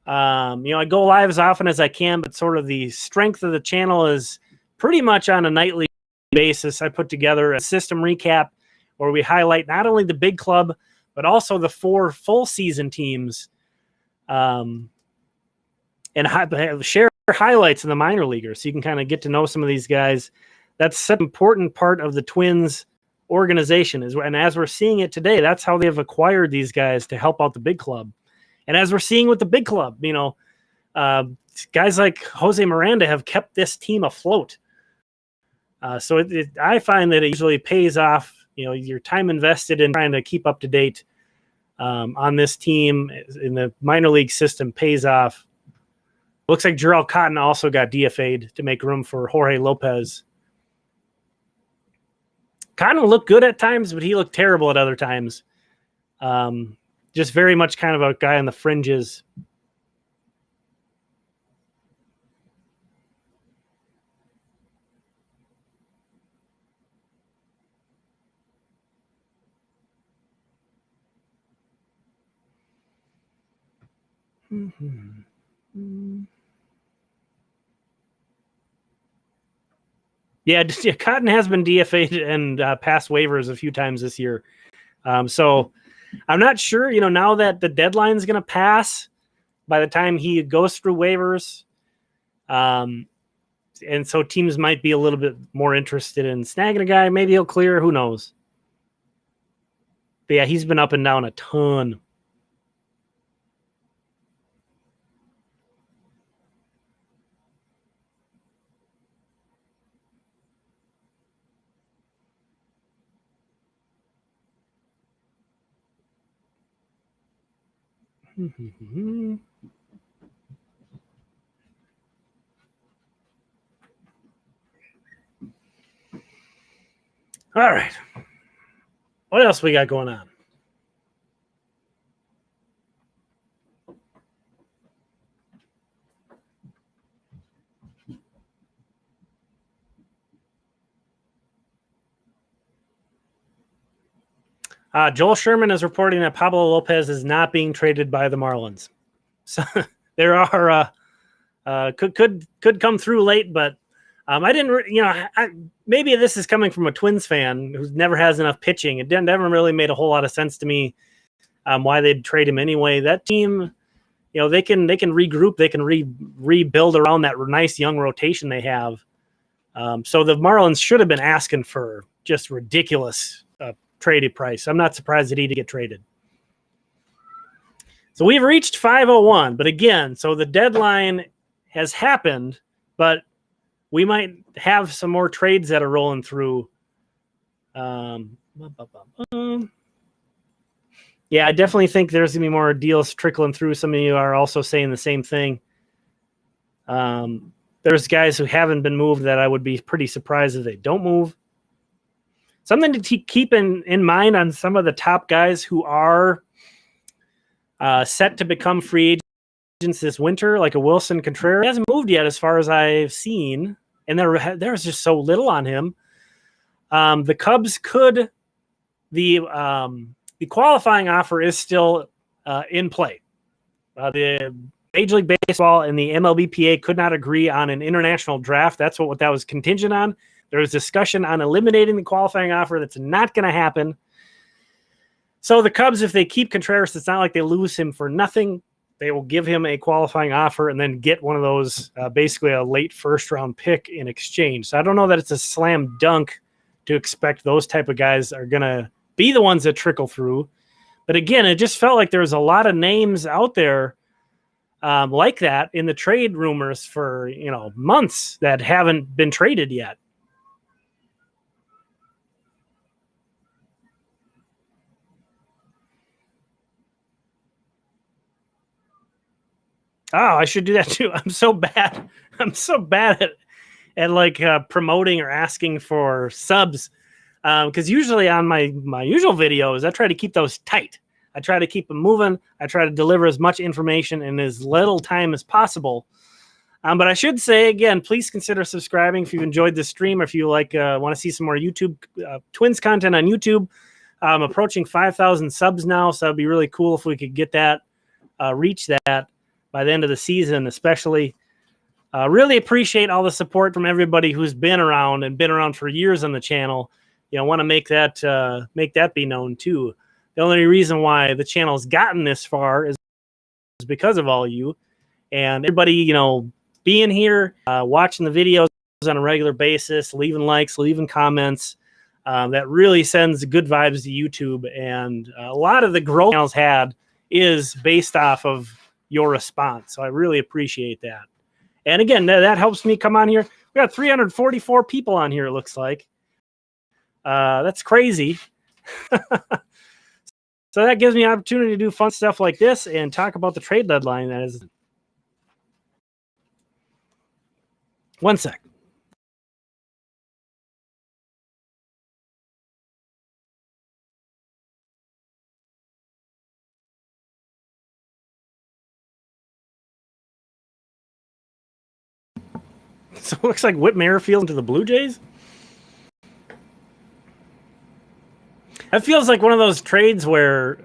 I go live as often as I can, but sort of the strength of the channel is pretty much on a nightly basis, I put together a system recap where we highlight not only the big club, but also the 4 full season teams, and share highlights in the minor leaguers, so you can kind of get to know some of these guys. That's such an important part of the Twins organization, and as we're seeing it today, that's how they've acquired these guys to help out the big club. And as we're seeing with the big club, guys like Jose Miranda have kept this team afloat. So I find that it usually pays off. Your time invested in trying to keep up to date on this team in the minor league system pays off. Looks like Jharel Cotton also got DFA'd to make room for Jorge Lopez. Cotton looked good at times, but he looked terrible at other times. Just very much kind of a guy on the fringes. Yeah, Cotton has been DFA'd and passed waivers a few times this year. So I'm not sure, now that the deadline is going to pass by the time he goes through waivers. And so teams might be a little bit more interested in snagging a guy. Maybe he'll clear. Who knows? But yeah, he's been up and down a ton. All right. What else we got going on? Joel Sherman is reporting that Pablo Lopez is not being traded by the Marlins. So there are could come through late, but I didn't. Maybe this is coming from a Twins fan who never has enough pitching. It never really made a whole lot of sense to me why they'd trade him anyway. That team, they can regroup, they can rebuild around that nice young rotation they have. So the Marlins should have been asking for just ridiculous traded price. I'm not surprised that he'd get traded. So we've reached 5:01, but again, so the deadline has happened, but we might have some more trades that are rolling through. Yeah, I definitely think there's going to be more deals trickling through. Some of you are also saying the same thing. There's guys who haven't been moved that I would be pretty surprised if they don't move. Something to keep in mind on some of the top guys who are set to become free agents this winter, like a Wilson Contreras. He hasn't moved yet as far as I've seen, and there's just so little on him. The Cubs could, the qualifying offer is still in play. The Major League Baseball and the MLBPA could not agree on an international draft. That's what that was contingent on. There was discussion on eliminating the qualifying offer. That's not going to happen. So the Cubs, if they keep Contreras, it's not like they lose him for nothing. They will give him a qualifying offer and then get one of those, basically a late first-round pick in exchange. So I don't know that it's a slam dunk to expect those type of guys are going to be the ones that trickle through. But again, it just felt like there was a lot of names out there like that in the trade rumors for months that haven't been traded yet. Oh, I should do that too. I'm so bad. at promoting or asking for subs. Because usually on my usual videos, I try to keep those tight. I try to keep them moving. I try to deliver as much information in as little time as possible. But I should say again, please consider subscribing if you enjoyed this stream, or if you want to see some more YouTube Twins content on YouTube. I'm approaching 5,000 subs now, so it'd be really cool if we could get that, reach that by the end of the season, especially. Really appreciate all the support from everybody who's been around and been around for years on the channel. Want to make that be known too. The only reason why the channel's gotten this far is because of all you and everybody, being here, watching the videos on a regular basis, leaving likes, leaving comments. That really sends good vibes to YouTube. And a lot of the growth channels had is based off of your response. So I really appreciate that. And again, that helps me come on here. We got 344 people on here, it looks like. That's crazy. So that gives me an opportunity to do fun stuff like this and talk about the trade deadline. That is. One sec. So it looks like Whit Merrifield to the Blue Jays. That feels like one of those trades where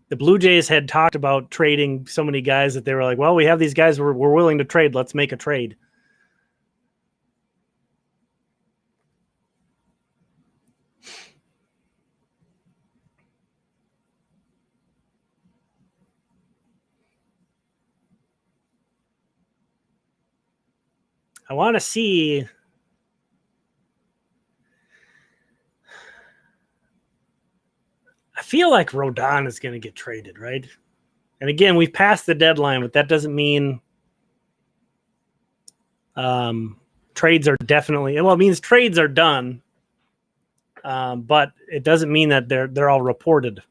the Blue Jays had talked about trading so many guys that they were like, well, we have these guys we're willing to trade. Let's make a trade. I want to see. I feel like Rodon is going to get traded, right? And again, we've passed the deadline, but that doesn't mean trades are definitely. Well, it means trades are done, but it doesn't mean that they're all reported.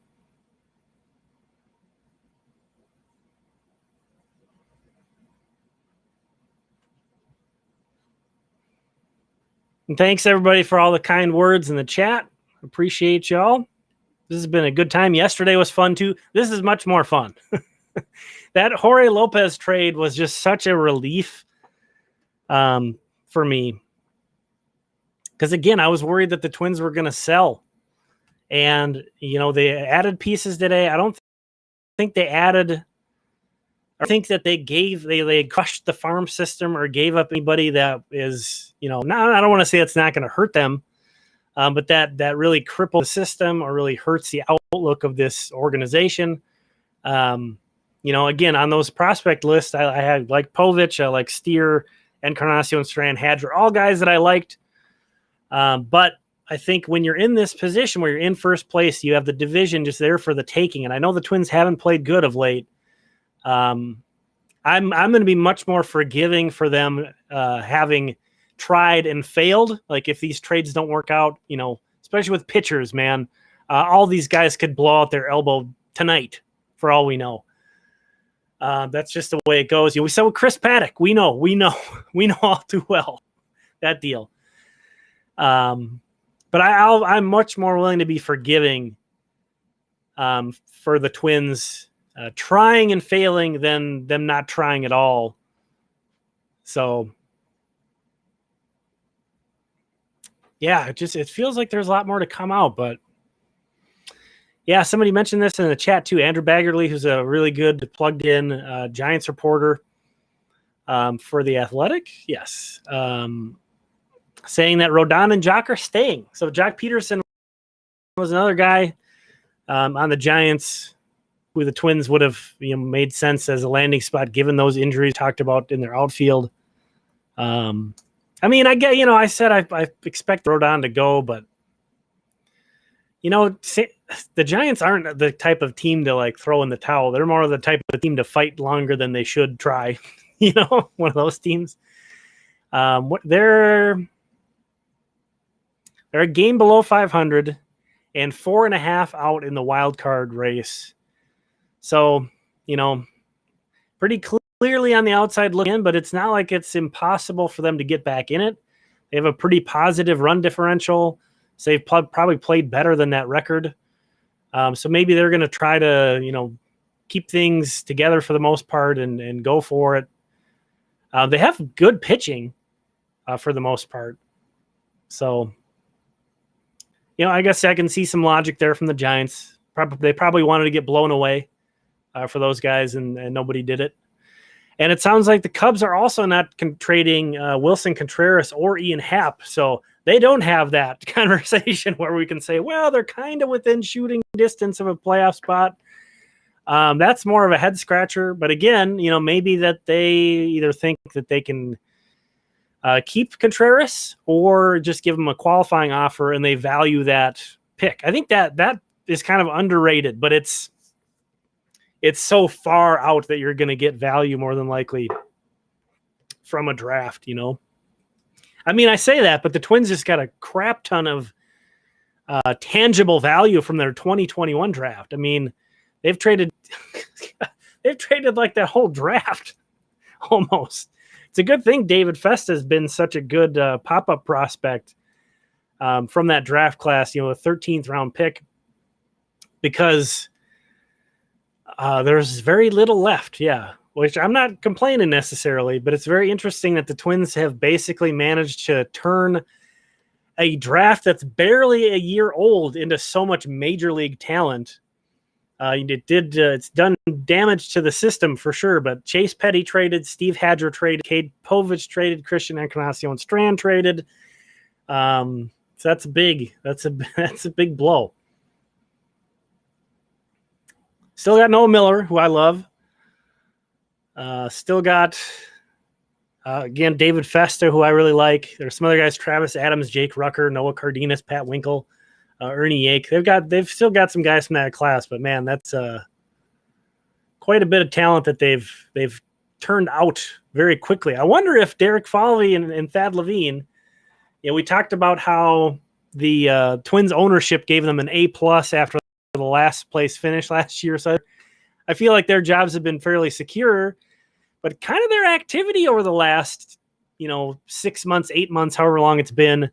And thanks everybody for all the kind words in the chat. Appreciate y'all. This has been a good time. Yesterday was fun too. This is much more fun. That Jorge Lopez trade was just such a relief for me. Because again, I was worried that the Twins were going to sell. And, they added pieces today. I don't think they added. I think that they crushed the farm system or gave up anybody that is, I don't want to say it's not going to hurt them. But that really crippled the system or really hurts the outlook of this organization. Again, on those prospect lists, I had like Povich, I like Steer, Encarnacion, Strand, Hadger, all guys that I liked. But I think when you're in this position where you're in first place, you have the division just there for the taking. And I know the Twins haven't played good of late. I'm going to be much more forgiving for them having tried and failed. Like if these trades don't work out, especially with pitchers, man, all these guys could blow out their elbow tonight for all we know. That's just the way it goes. We saw with Chris Paddock, we know all too well that deal. But I'm much more willing to be forgiving for the Twins trying and failing than them not trying at all. So yeah, it feels like there's a lot more to come out, but yeah, somebody mentioned this in the chat too. Andrew Baggerly, who's a really good plugged in Giants reporter for The Athletic. Yes. Saying that Rodon and Jock are staying. So Jock Peterson was another guy on the Giants who the Twins would have made sense as a landing spot given those injuries talked about in their outfield. I get, I said I expect Rodon to go, but the Giants aren't the type of team to like throw in the towel. They're more of the type of team to fight longer than they should try. One of those teams. They're a game below 500 and 4.5 out in the wild card race. So, pretty clearly on the outside looking in, but it's not like it's impossible for them to get back in it. They have a pretty positive run differential. So they've probably played better than that record. So maybe they're going to try to, keep things together for the most part and go for it. They have good pitching for the most part. So, I guess I can see some logic there from the Giants. They probably wanted to get blown away for those guys, and nobody did it. And it sounds like the Cubs are also not trading Wilson Contreras or Ian Happ. So they don't have that conversation where we can say, well, they're kind of within shooting distance of a playoff spot. That's more of a head scratcher. But again, maybe that they either think that they can keep Contreras or just give him a qualifying offer and they value that pick. I think that is kind of underrated, but it's so far out that you're going to get value more than likely from a draft, I mean, I say that, but the Twins just got a crap ton of tangible value from their 2021 draft. I mean, they've traded like that whole draft almost. It's a good thing David Festa has been such a good pop-up prospect from that draft class, a 13th round pick, because there's very little left. Yeah. Which I'm not complaining necessarily, but it's very interesting that the Twins have basically managed to turn a draft that's barely a year old into so much major league talent. It's done damage to the system for sure, but Chase Petty traded, Steve Hadger traded, Cade Povich traded, Christian Encarnacion Strand traded. So that's a big blow. Still got Noah Miller, who I love. Still got, again, David Festa, who I really like. There's some other guys, Travis Adams, Jake Rucker, Noah Cardenas, Pat Winkle, Ernie Yake. They've still got some guys from that class, but man, that's quite a bit of talent that they've turned out very quickly. I wonder if Derek Foley and Thad Levine, we talked about how the Twins ownership gave them an A+ after the last place finish last year. So I feel like their jobs have been fairly secure, but kind of their activity over the last, 6 months, 8 months, however long it's been,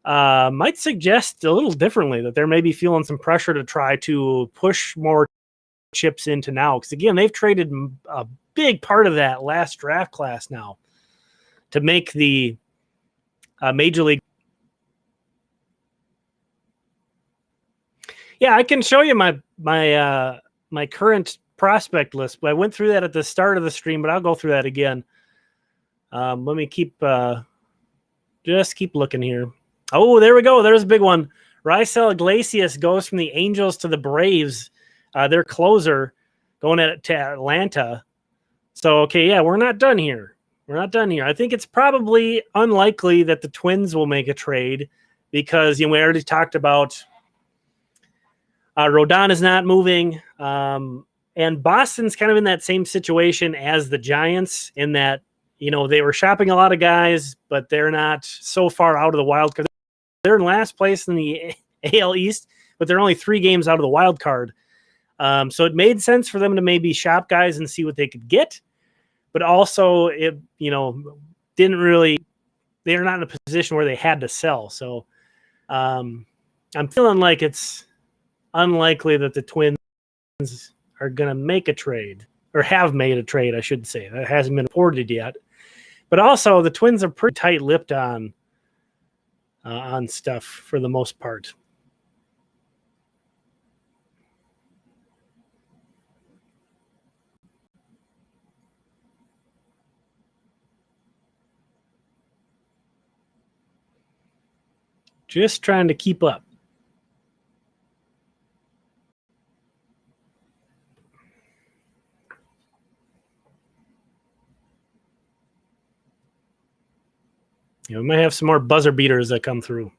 might suggest a little differently, that they're maybe feeling some pressure to try to push more chips into now. Because again, they've traded a big part of that last draft class now to make the major league. Yeah, I can show you my current prospect list. I went through that at the start of the stream, but I'll go through that again. Let me keep looking here. Oh, there we go. There's a big one. Raisel Iglesias goes from the Angels to the Braves. Their closer going to Atlanta. So, okay, yeah, we're not done here. I think it's probably unlikely that the Twins will make a trade because we already talked about Rodon is not moving. And Boston's kind of in that same situation as the Giants in that, they were shopping a lot of guys, but they're not so far out of the wild card. They're in last place in the AL East, but they're only 3 games out of the wild card. So it made sense for them to maybe shop guys and see what they could get. But also, it, didn't really, they're not in a position where they had to sell. So I'm feeling like it's unlikely that the Twins are going to make a trade, or have made a trade, I should say. That hasn't been reported yet. But also, the Twins are pretty tight-lipped on stuff for the most part. Just trying to keep up. We might have some more buzzer beaters that come through.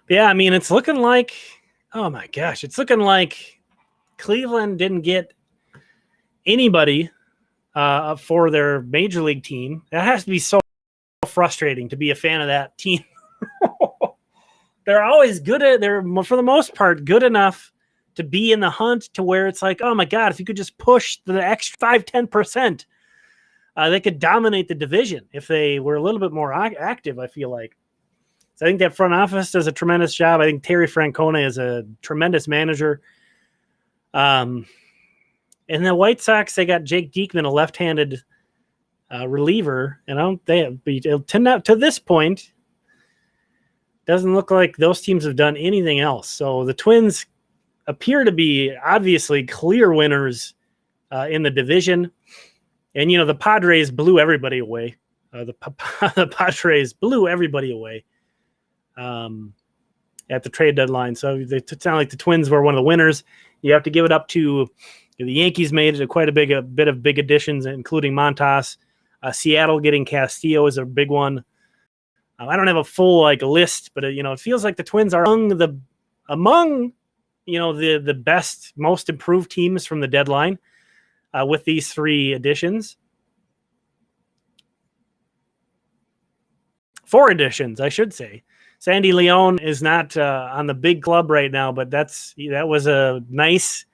Yeah, I mean, it's looking like, oh my gosh, it's looking like Cleveland didn't get anybody for their major league team. That has to be so frustrating to be a fan of that team. They're always they're for the most part good enough to be in the hunt to where it's like, oh my God, if you could just push the extra 5-10%, they could dominate the division if they were a little bit more active, I feel like. So I think that front office does a tremendous job. I think Terry Francona is a tremendous manager. And the White Sox, they got Jake Diekman, a left-handed reliever, and to this point, Doesn't look like those teams have done anything else. So the Twins appear to be obviously clear winners in the division. And, you know, the Padres blew everybody away. The Padres blew everybody away at the trade deadline. So it sounded like the Twins were one of the winners. You have to give it up to the Yankees made quite a bit of big additions, including Montas. Seattle getting Castillo is a big one. I don't have a full list, but it feels like the Twins are among the best, most improved teams from the deadline with these 3 additions. 4 additions, I should say. Sandy Leon is not on the big club right now, but that was a nice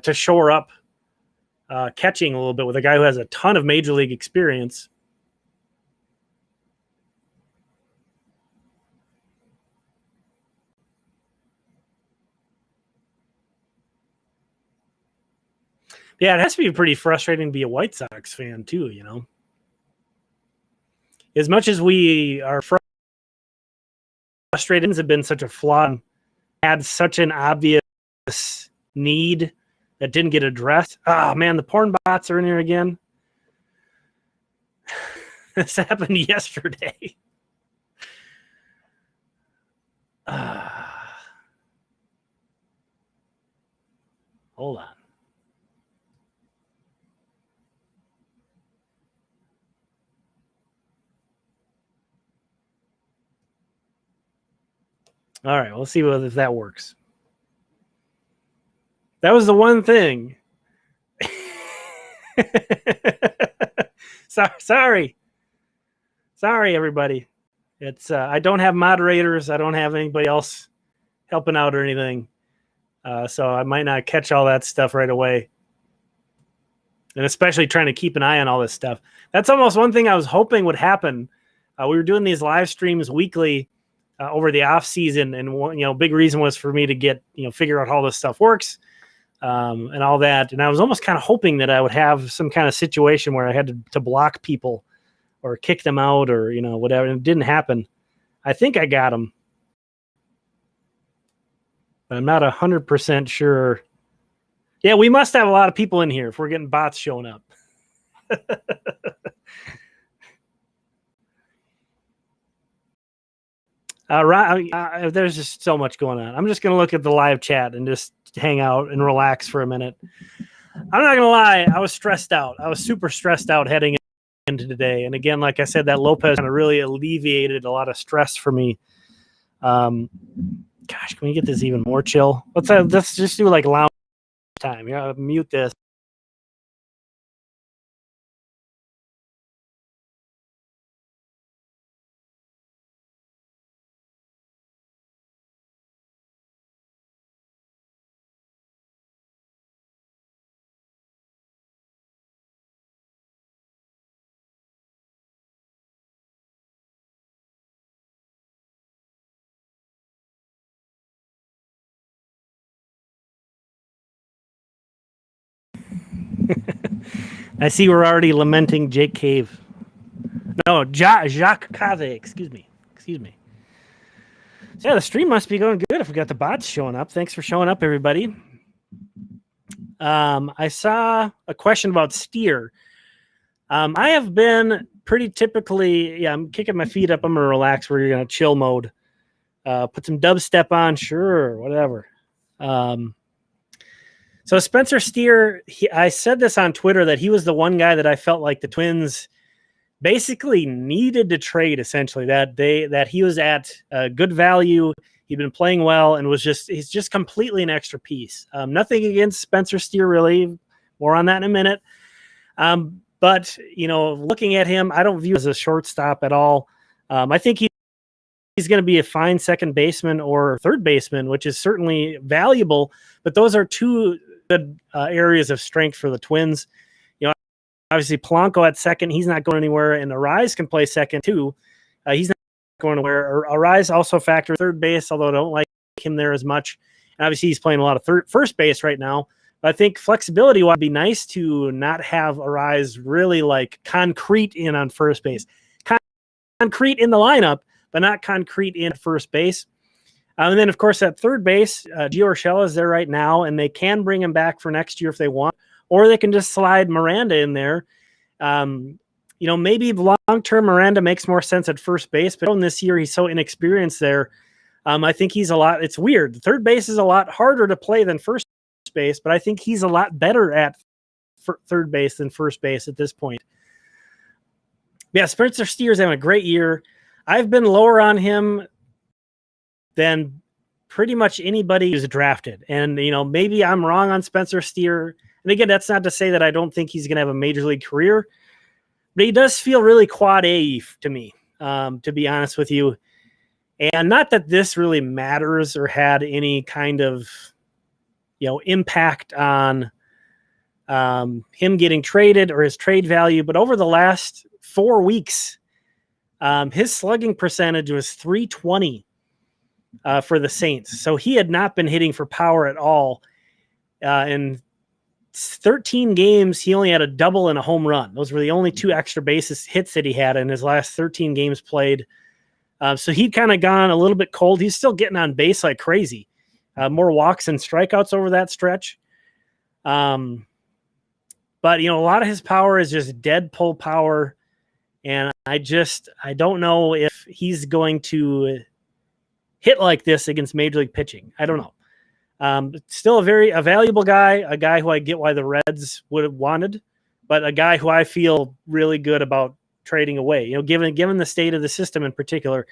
to shore up catching a little bit with a guy who has a ton of major league experience. Yeah, it has to be pretty frustrating to be a White Sox fan too, As much as we are frustrated, have been such a flaw, had such an obvious need that didn't get addressed. Oh man, the porn bots are in here again. This happened yesterday. Hold on. All right, we'll see if that works. That was the one thing. Sorry, everybody. It's I don't have moderators. I don't have anybody else helping out or anything. So I might not catch all that stuff right away. And especially trying to keep an eye on all this stuff. That's almost one thing I was hoping would happen. We were doing these live streams weekly over the off season, and big reason was for me to get figure out how this stuff works and all that. And I was almost kind of hoping that I would have some kind of situation where I had to block people or kick them out or whatever. And it didn't happen. I think I got them, but I'm not 100% sure. Yeah, we must have a lot of people in here if we're getting bots showing up. There's just so much going on. I'm just going to look at the live chat and just hang out and relax for a minute. I'm not going to lie. I was stressed out. I was super stressed out heading into today. And again, like I said, that Lopez kind of really alleviated a lot of stress for me. Gosh, can we get this even more chill? Let's just do lounge time. Yeah, mute this. I see we're already lamenting Jake Cave. No, Jacques Cave. Excuse me. So yeah, the stream must be going good if we got the bots showing up. Thanks for showing up, everybody. I saw a question about Steer. I have been pretty typically, I'm kicking my feet up. I'm going to relax. We're going to chill mode. Put some dubstep on. Sure, whatever. So Spencer Steer, I said this on Twitter that he was the one guy that I felt like the Twins basically needed to trade, essentially, that he was at good value. He'd been playing well and he's just completely an extra piece. Nothing against Spencer Steer, really. More on that in a minute. But, looking at him, I don't view him as a shortstop at all. I think he's going to be a fine second baseman or third baseman, which is certainly valuable. But those are two good areas of strength for the Twins. Obviously Polanco at second, he's not going anywhere, and Arraez can play second too. He's not going anywhere. Arraez also factor third base, although I don't like him there as much. And obviously he's playing a lot of first base right now. But I think flexibility would be nice to not have Arraez really concrete in on first base. Concrete in the lineup, but not concrete in first base. And then, of course, at third base, Gio Urshela is there right now, and they can bring him back for next year if they want, or they can just slide Miranda in there. Maybe long-term Miranda makes more sense at first base, but this year he's so inexperienced there. I think he's it's weird. Third base is a lot harder to play than first base, but I think he's a lot better at third base than first base at this point. Yeah, Spencer Steer's having a great year. I've been lower on him than pretty much anybody who's drafted. And, maybe I'm wrong on Spencer Steer. And again, that's not to say that I don't think he's going to have a major league career, but he does feel really quad A to me, to be honest with you. And not that this really matters or had any kind of, impact on him getting traded or his trade value. But over the last 4 weeks, his slugging percentage was .320 for the Saints. So he had not been hitting for power at all. In 13 games, he only had a double and a home run. Those were the only 2 extra bases hits that he had in his last 13 games played. So he'd kind of gone a little bit cold. He's still getting on base like crazy. More walks and strikeouts over that stretch. But, a lot of his power is just dead pull power. And I don't know if he's going to hit like this against major league pitching. I don't know. Still a valuable guy, a guy who I get why the Reds would have wanted, but a guy who I feel really good about trading away, given the state of the system in particular.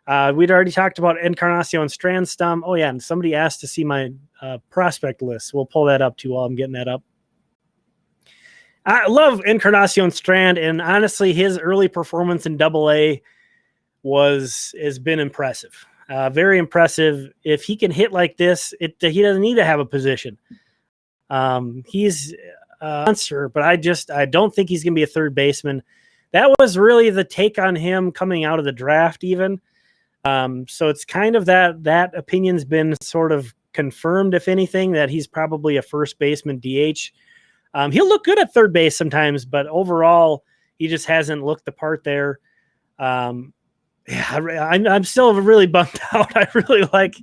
We'd already talked about Encarnacion Strandstom. Oh yeah. And somebody asked to see my prospect list. We'll pull that up too while I'm getting that up. I love Encarnacion Strand, and honestly, his early performance in AA has been impressive. Very impressive. If he can hit like this, he doesn't need to have a position. He's a monster, but I don't think he's going to be a third baseman. That was really the take on him coming out of the draft even. So it's kind of that opinion's been sort of confirmed, if anything, that he's probably a first baseman DH. He'll look good at third base sometimes, but overall, he just hasn't looked the part there. I'm still really bummed out. I really like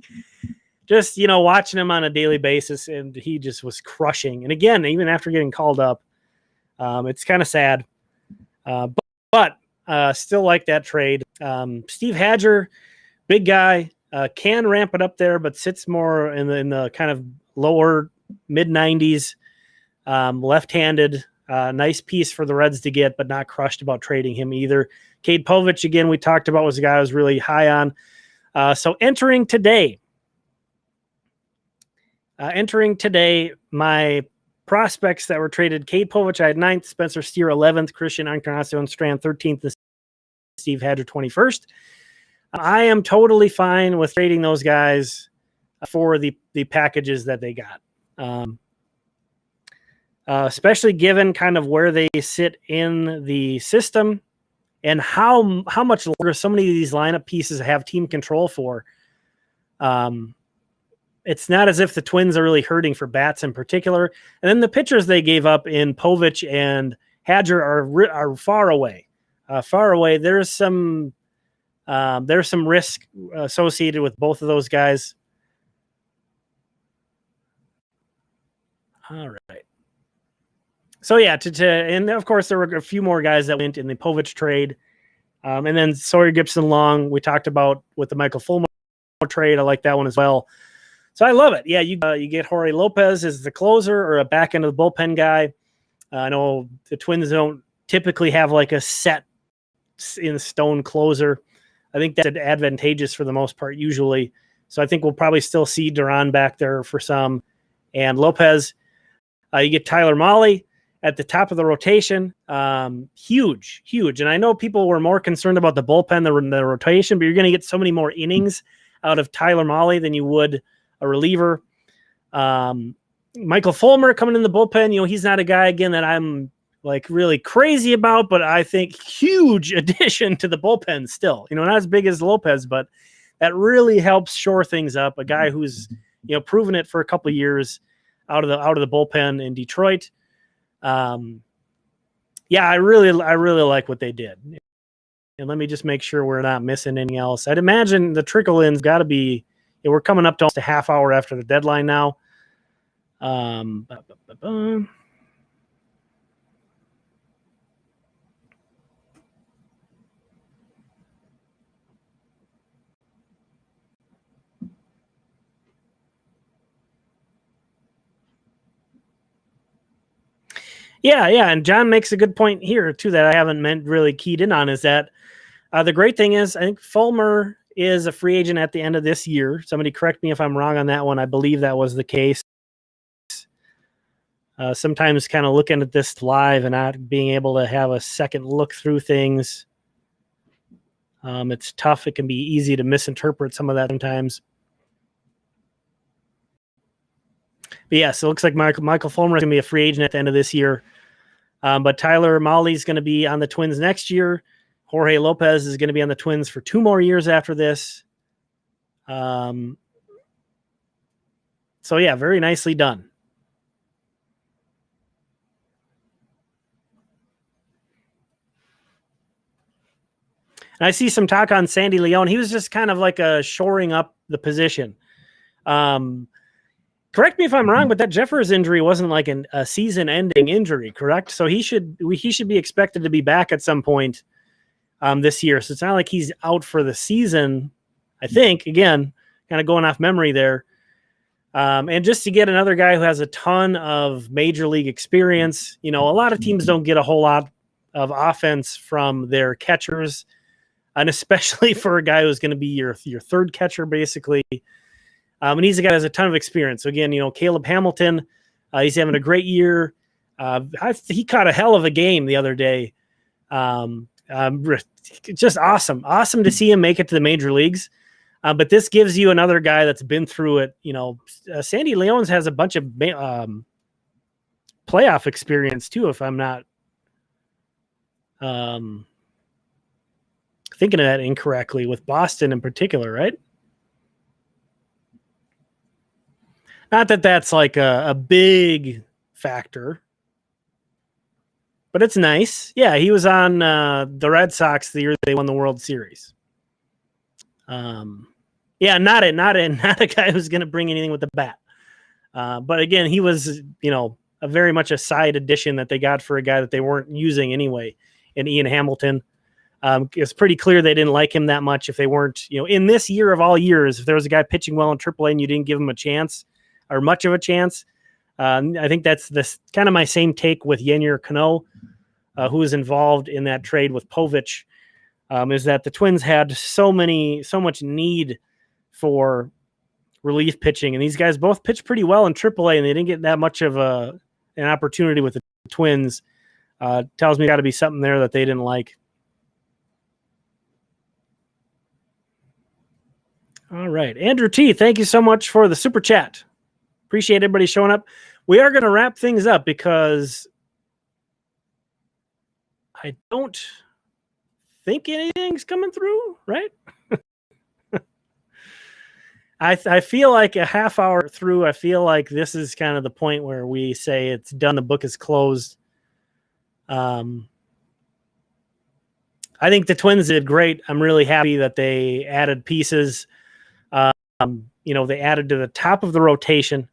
just, watching him on a daily basis, and he just was crushing. And again, even after getting called up, it's kind of sad. But still like that trade. Steve Hadger, big guy, can ramp it up there, but sits more in the kind of lower mid 90s. Left-handed, nice piece for the Reds to get, but not crushed about trading him either. Cade Povich, again, we talked about, was a guy I was really high on. So entering today, my prospects that were traded: Cade Povich, I had 9th, Spencer Steer 11th, Christian Encarnacion Strand 13th, and Steve Hadger 21st. I am totally fine with trading those guys for the packages that they got. Especially given kind of where they sit in the system and how much longer so many of these lineup pieces have team control for. It's not as if the Twins are really hurting for bats in particular. And then the pitchers they gave up in Povich and Hadger are far away. There's some risk associated with both of those guys. All right. So yeah, and of course there were a few more guys that went in the Povich trade, and then Sawyer Gipson-Long we talked about with the Michael Fulmer trade. I like that one as well. So I love it. Yeah, you get Jorge Lopez as the closer or a back end of the bullpen guy. I know the Twins don't typically have like a set in stone closer. I think that's advantageous for the most part usually. So I think we'll probably still see Duran back there for some, and Lopez. You get Tyler Mahle at the top of the rotation. Huge. And I know people were more concerned about the bullpen than the rotation, but you're going to get so many more innings out of Tyler Mahle than you would a reliever. Michael Fulmer coming in the bullpen. He's not a guy, again, that I'm like really crazy about, but I think huge addition to the bullpen still. Not as big as Lopez, but that really helps shore things up. A guy who's, proven it for a couple of years out of the bullpen in Detroit. I really like what they did. And let me just make sure we're not missing anything else. I'd imagine the trickle-in's got to be, we're coming up to almost a half hour after the deadline now. Yeah, and John makes a good point here too that I haven't really keyed in on, is that the great thing is I think Fulmer is a free agent at the end of this year. Somebody correct me if I'm wrong on that one. I believe that was the case. Sometimes kind of looking at this live and not being able to have a second look through things, it's tough. It can be easy to misinterpret some of that sometimes. But yeah, so it looks like Michael Fulmer is going to be a free agent at the end of this year. But Tyler Mahle is going to be on the Twins next year. Jorge Lopez is going to be on the Twins for 2 more years after this. So yeah, very nicely done. And I see some talk on Sandy Leon. He was just kind of like a shoring up the position. Correct me if I'm wrong, but that Jeffers injury wasn't like a season-ending injury, correct? So he should be expected to be back at some point this year. So it's not like he's out for the season, I think. Again, kind of going off memory there. And just to get another guy who has a ton of major league experience, a lot of teams don't get a whole lot of offense from their catchers, and especially for a guy who's going to be your third catcher, basically. And he's a guy that has a ton of experience. So again, Caleb Hamilton, he's having a great year. He caught a hell of a game the other day. Just awesome. Awesome to see him make it to the major leagues. But this gives you another guy that's been through it. Sandy Leons has a bunch of playoff experience too, if I'm not thinking of that incorrectly, with Boston in particular, right? Not that that's like a big factor, but it's nice. Yeah, he was on the Red Sox the year they won the World Series. Yeah, not a guy who's going to bring anything with the bat. But again, he was, a very much a side addition that they got for a guy that they weren't using anyway, in Ian Hamilton. It's pretty clear they didn't like him that much if they weren't, in this year of all years, if there was a guy pitching well in AAA and you didn't give him a chance or much of a chance. I think that's this kind of my same take with Yennier Cano, who was involved in that trade with Povich, is that the Twins had so much need for relief pitching, and these guys both pitched pretty well in AAA, and they didn't get that much of an opportunity with the Twins. Tells me got to be something there that they didn't like. All right, Andrew T, thank you so much for the super chat. Appreciate everybody showing up. We are going to wrap things up because I don't think anything's coming through, right? I feel like a half hour through, I feel like this is kind of the point where we say it's done, the book is closed. I think the Twins did great. I'm really happy that they added pieces. They added to the top of the rotation.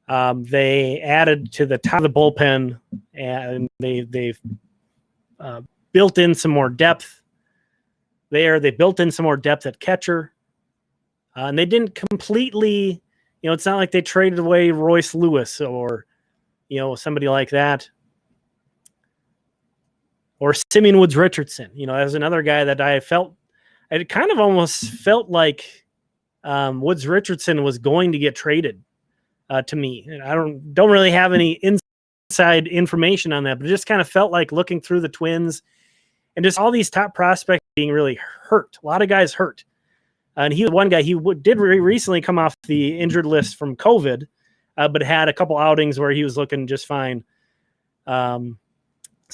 They added to the top of the bullpen, and they've built in some more depth there. They built in some more depth at catcher. And they didn't completely, it's not like they traded away Royce Lewis or, somebody like that. Or Simeon Woods Richardson. As another guy that I kind of almost felt like Woods Richardson was going to get traded to me. And I don't really have any inside information on that, but it just kind of felt like looking through the Twins and just all these top prospects being really hurt. A lot of guys hurt. And he was one guy, he did recently come off the injured list from COVID, but had a couple outings where he was looking just fine. So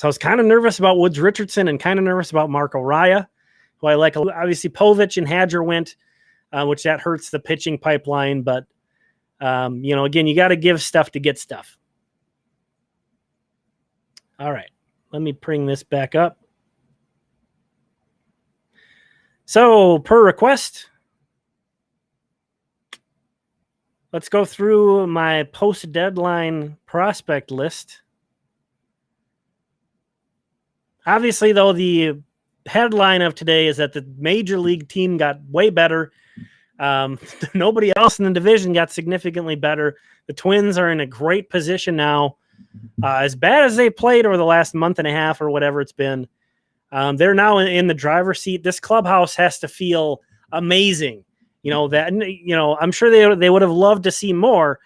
I was kind of nervous about Woods Richardson and kind of nervous about Marco Raya, who I like. Obviously, Povich and Hadger went, which that hurts the pitching pipeline. But, again, you got to give stuff to get stuff. All right. Let me bring this back up. So, per request, let's go through my post-deadline prospect list. Obviously, though, the headline of today is that the major league team got way better. Nobody else in the division got significantly better. The Twins are in a great position now. As bad as they played over the last month and a half or whatever it's been, they're now in the driver's seat. This clubhouse has to feel amazing. I'm sure they would have loved to see more,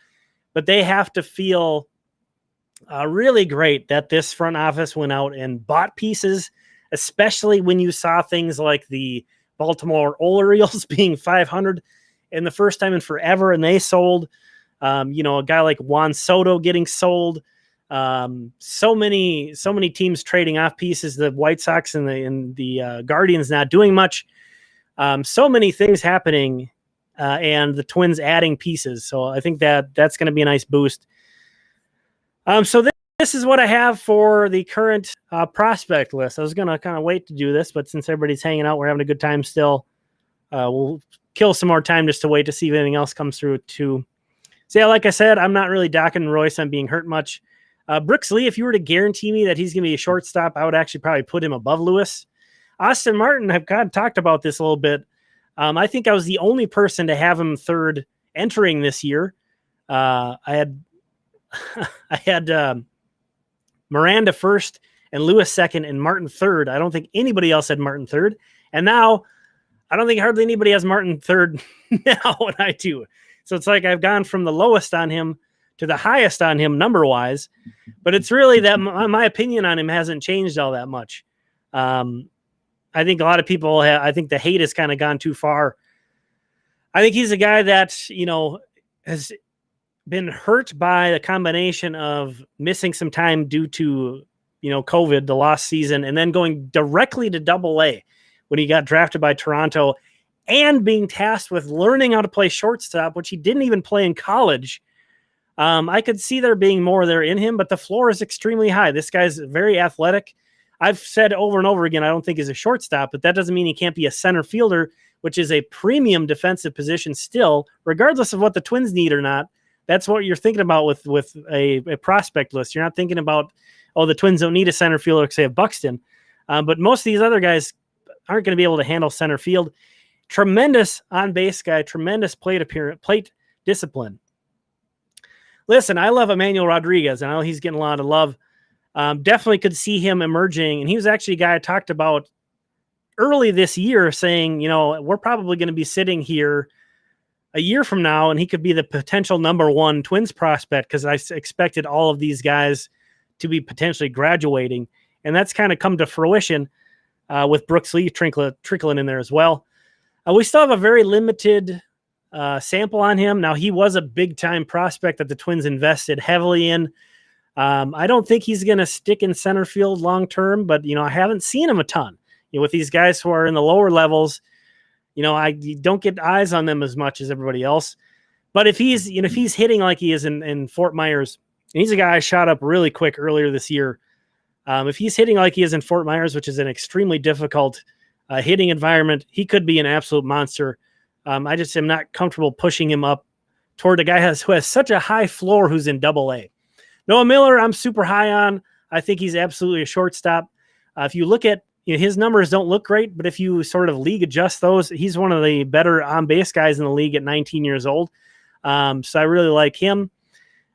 but they have to feel really great that this front office went out and bought pieces, especially when you saw things like the Baltimore Orioles being 500 in the first time in forever, and they sold. A guy like Juan Soto getting sold. So many teams trading off pieces. The White Sox and the Guardians not doing much. So many things happening, and the Twins adding pieces. So I think that's going to be a nice boost. So this is what I have for the current prospect list. I was going to kind of wait to do this, but since everybody's hanging out, we're having a good time still. We'll kill some more time just to wait to see if anything else comes through too. So yeah, like I said, I'm not really docking Royce on being hurt much. Brooks Lee, if you were to guarantee me that he's going to be a shortstop, I would actually probably put him above Lewis. Austin Martin, I've kind of talked about this a little bit. I think I was the only person to have him third entering this year. I had Miranda first and Lewis second and Martin third. I don't think anybody else had Martin third. And now I don't think hardly anybody has Martin third now when I do. So it's like I've gone from the lowest on him to the highest on him number-wise. But it's really that my opinion on him hasn't changed all that much. I think a lot of people I think the hate has kind of gone too far. I think he's a guy that, has been hurt by a combination of missing some time due to, COVID, the lost season, and then going directly to Double-A when he got drafted by Toronto and being tasked with learning how to play shortstop, which he didn't even play in college. I could see there being more there in him, but the floor is extremely high. This guy's very athletic. I've said over and over again, I don't think he's a shortstop, but that doesn't mean he can't be a center fielder, which is a premium defensive position still, regardless of what the Twins need or not. That's what you're thinking about with a prospect list. You're not thinking about, the Twins don't need a center fielder because they have Buxton. But most of these other guys aren't going to be able to handle center field. Tremendous on-base guy, tremendous plate discipline. Listen, I love Emmanuel Rodriguez. I know he's getting a lot of love. Definitely could see him emerging. And he was actually a guy I talked about early this year saying, we're probably going to be sitting here a year from now, and he could be the potential number one Twins prospect because I expected all of these guys to be potentially graduating. And that's kind of come to fruition with Brooks Lee trickling in there as well. We still have a very limited sample on him. Now, he was a big-time prospect that the Twins invested heavily in. I don't think he's going to stick in center field long-term, but, I haven't seen him a ton. With these guys who are in the lower levels, I don't get eyes on them as much as everybody else. But if he's hitting like he is in Fort Myers, and he's a guy I shot up really quick earlier this year. If he's hitting like he is in Fort Myers, which is an extremely difficult hitting environment, he could be an absolute monster. I just am not comfortable pushing him up toward a guy who has such a high floor who's in Double-A. Noah Miller, I'm super high on. I think he's absolutely a shortstop. If you look at his numbers don't look great, but if you sort of league adjust those, he's one of the better on-base guys in the league at 19 years old. So I really like him.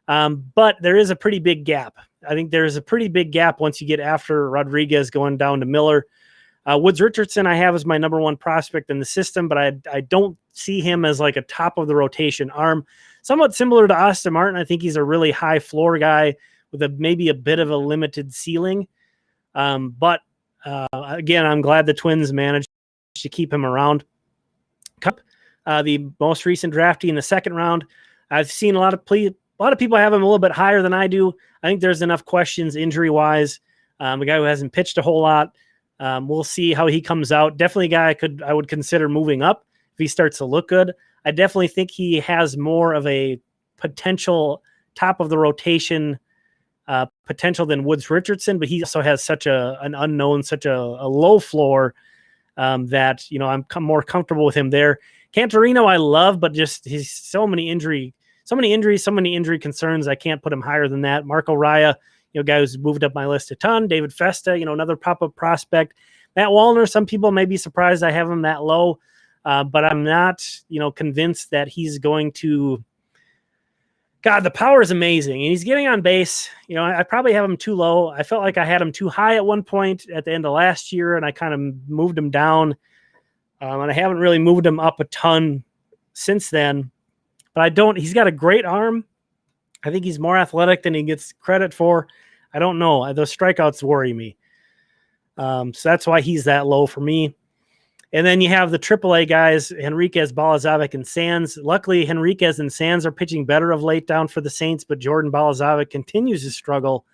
But there is a pretty big gap. I think there's a pretty big gap once you get after Rodriguez going down to Miller. Woods Richardson I have as my number one prospect in the system, but I don't see him as like a top of the rotation arm. Somewhat similar to Austin Martin. I think he's a really high floor guy with maybe a bit of a limited ceiling. But again, I'm glad the Twins managed to keep him around. Cup, the most recent draftee in the second round. I've seen a lot of people have him a little bit higher than I do. I think there's enough questions injury-wise. A guy who hasn't pitched a whole lot. We'll see how he comes out. Definitely a guy I would consider moving up if he starts to look good. I definitely think he has more of a potential top of the rotation potential than Woods Richardson, but he also has such an unknown, such a low floor that, I'm more comfortable with him there. Cantorino I love, but just he's so many injuries, so many injury concerns. I can't put him higher than that. Marco Raya, guy who's moved up my list a ton. David Festa, another pop-up prospect. Matt Wallner, some people may be surprised I have him that low, but I'm not, convinced that he's going to. God, the power is amazing, and he's getting on base. I probably have him too low. I felt like I had him too high at one point at the end of last year, and I kind of moved him down, and I haven't really moved him up a ton since then. But he's got a great arm. I think he's more athletic than he gets credit for. I don't know. Those strikeouts worry me. So that's why he's that low for me. And then you have the AAA guys, Henriquez, Balazovic, and Sands. Luckily, Henriquez and Sands are pitching better of late down for the Saints, but Jordan Balazovic continues to struggle.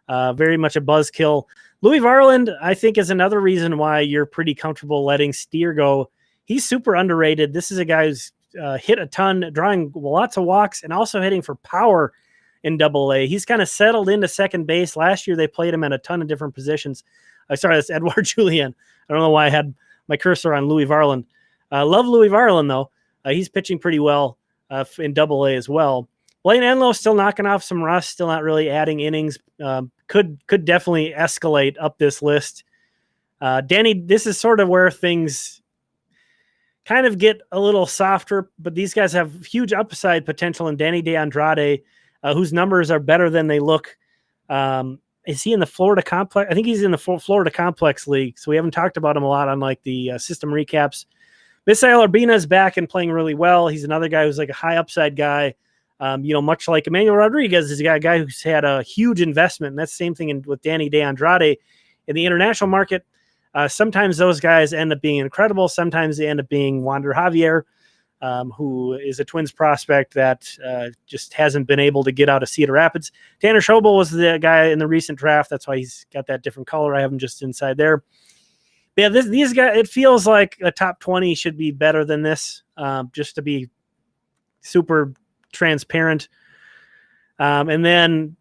Very much a buzzkill. Louis Varland, I think, is another reason why you're pretty comfortable letting Steer go. He's super underrated. This is a guy who's hit a ton, drawing lots of walks, and also hitting for power in AA. He's kind of settled into second base. Last year, they played him at a ton of different positions. Sorry, that's Edouard Julien. I don't know why I had my cursor on Louis Varland. Love Louis Varland, though. He's pitching pretty well in AA as well. Blaine Enlow still knocking off some rust, still not really adding innings. Could definitely escalate up this list. Danny, this is sort of where things kind of get a little softer, but these guys have huge upside potential in Danny De Andrade, whose numbers are better than they look. Is he in the Florida Complex? I think he's in the Florida Complex League, so we haven't talked about him a lot on like the system recaps. Misael Urbina is back and playing really well. He's another guy who's like a high upside guy. Much like Emmanuel Rodriguez is a guy who's had a huge investment, and that's the same thing with Danny De Andrade in the international market. Sometimes those guys end up being incredible. Sometimes they end up being Wander Javier, who is a Twins prospect that just hasn't been able to get out of Cedar Rapids. Tanner Schobel was the guy in the recent draft. That's why he's got that different color. I have him just inside there. But yeah, these guys, it feels like a top 20 should be better than this, just to be super transparent. And then,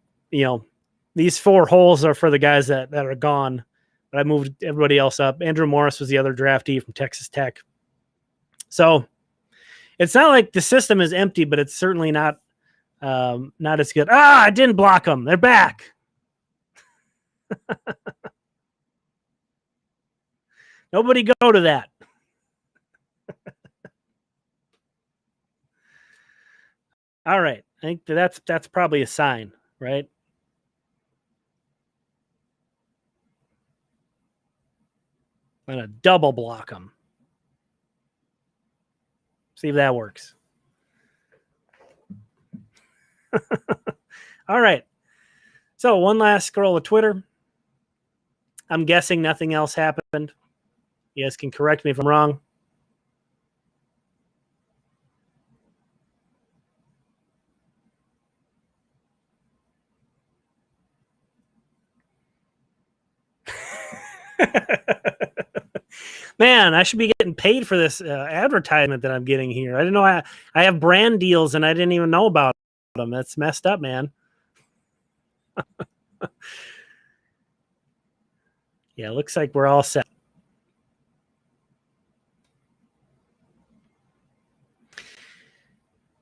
these four holes are for the guys that are gone. But I moved everybody else up. Andrew Morris was the other draftee from Texas Tech. So it's not like the system is empty, but it's certainly not as good. I didn't block them. They're back. Nobody go to that. All right. I think that's probably a sign, right? I'm going to double block them. See if that works. All right. So one last scroll of Twitter. I'm guessing nothing else happened. You guys can correct me if I'm wrong. Man, I should be getting paid for this advertisement that I'm getting here. I didn't know I have brand deals and I didn't even know about them. That's messed up, man. Yeah, looks like we're all set.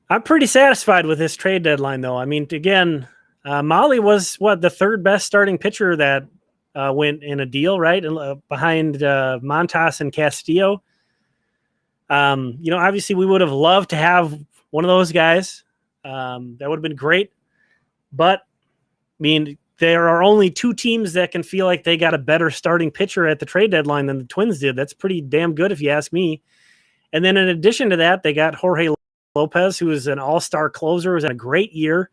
I'm pretty satisfied with this trade deadline, though. I mean, again, Molly was the third best starting pitcher that went in a deal, right? Behind Montas and Castillo. Obviously we would have loved to have one of those guys. That would have been great. But, I mean, there are only two teams that can feel like they got a better starting pitcher at the trade deadline than the Twins did. That's pretty damn good if you ask me. And then in addition to that, they got Jorge Lopez, who is an all-star closer, who's had a great year.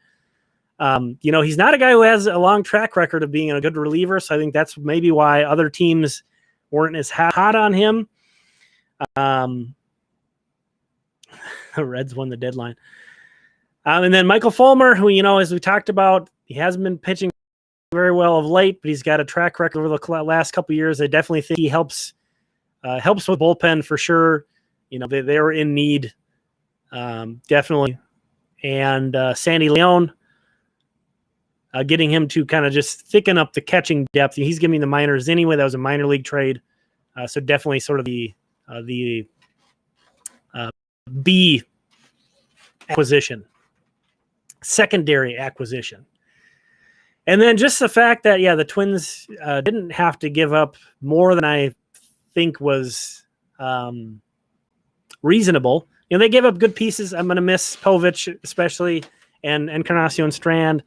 He's not a guy who has a long track record of being a good reliever, so I think that's maybe why other teams weren't as hot on him. The Reds won the deadline. And then Michael Fulmer, who, as we talked about, he hasn't been pitching very well of late, but he's got a track record over the last couple of years. I definitely think he helps with bullpen for sure. They were in need, definitely. And Sandy Leon, getting him to kind of just thicken up the catching depth. He's giving the minors anyway. That was a minor league trade. So definitely sort of the B acquisition, secondary acquisition. And then just the fact that, the Twins didn't have to give up more than I think was reasonable. They gave up good pieces. I'm going to miss Povich especially, and Encarnacion Strand,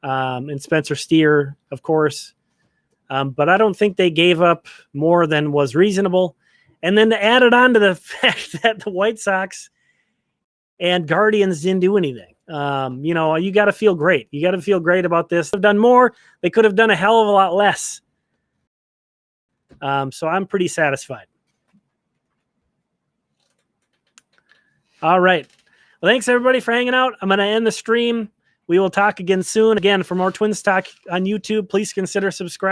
and Spencer Steer, of course. But I don't think they gave up more than was reasonable. And then to add it on to the fact that the White Sox and Guardians didn't do anything. You got to feel great. You got to feel great about this. They've done more. They could have done a hell of a lot less. So I'm pretty satisfied. All right. Well, thanks everybody for hanging out. I'm going to end the stream. We will talk again soon. Again, for more Twins talk on YouTube, please consider subscribing.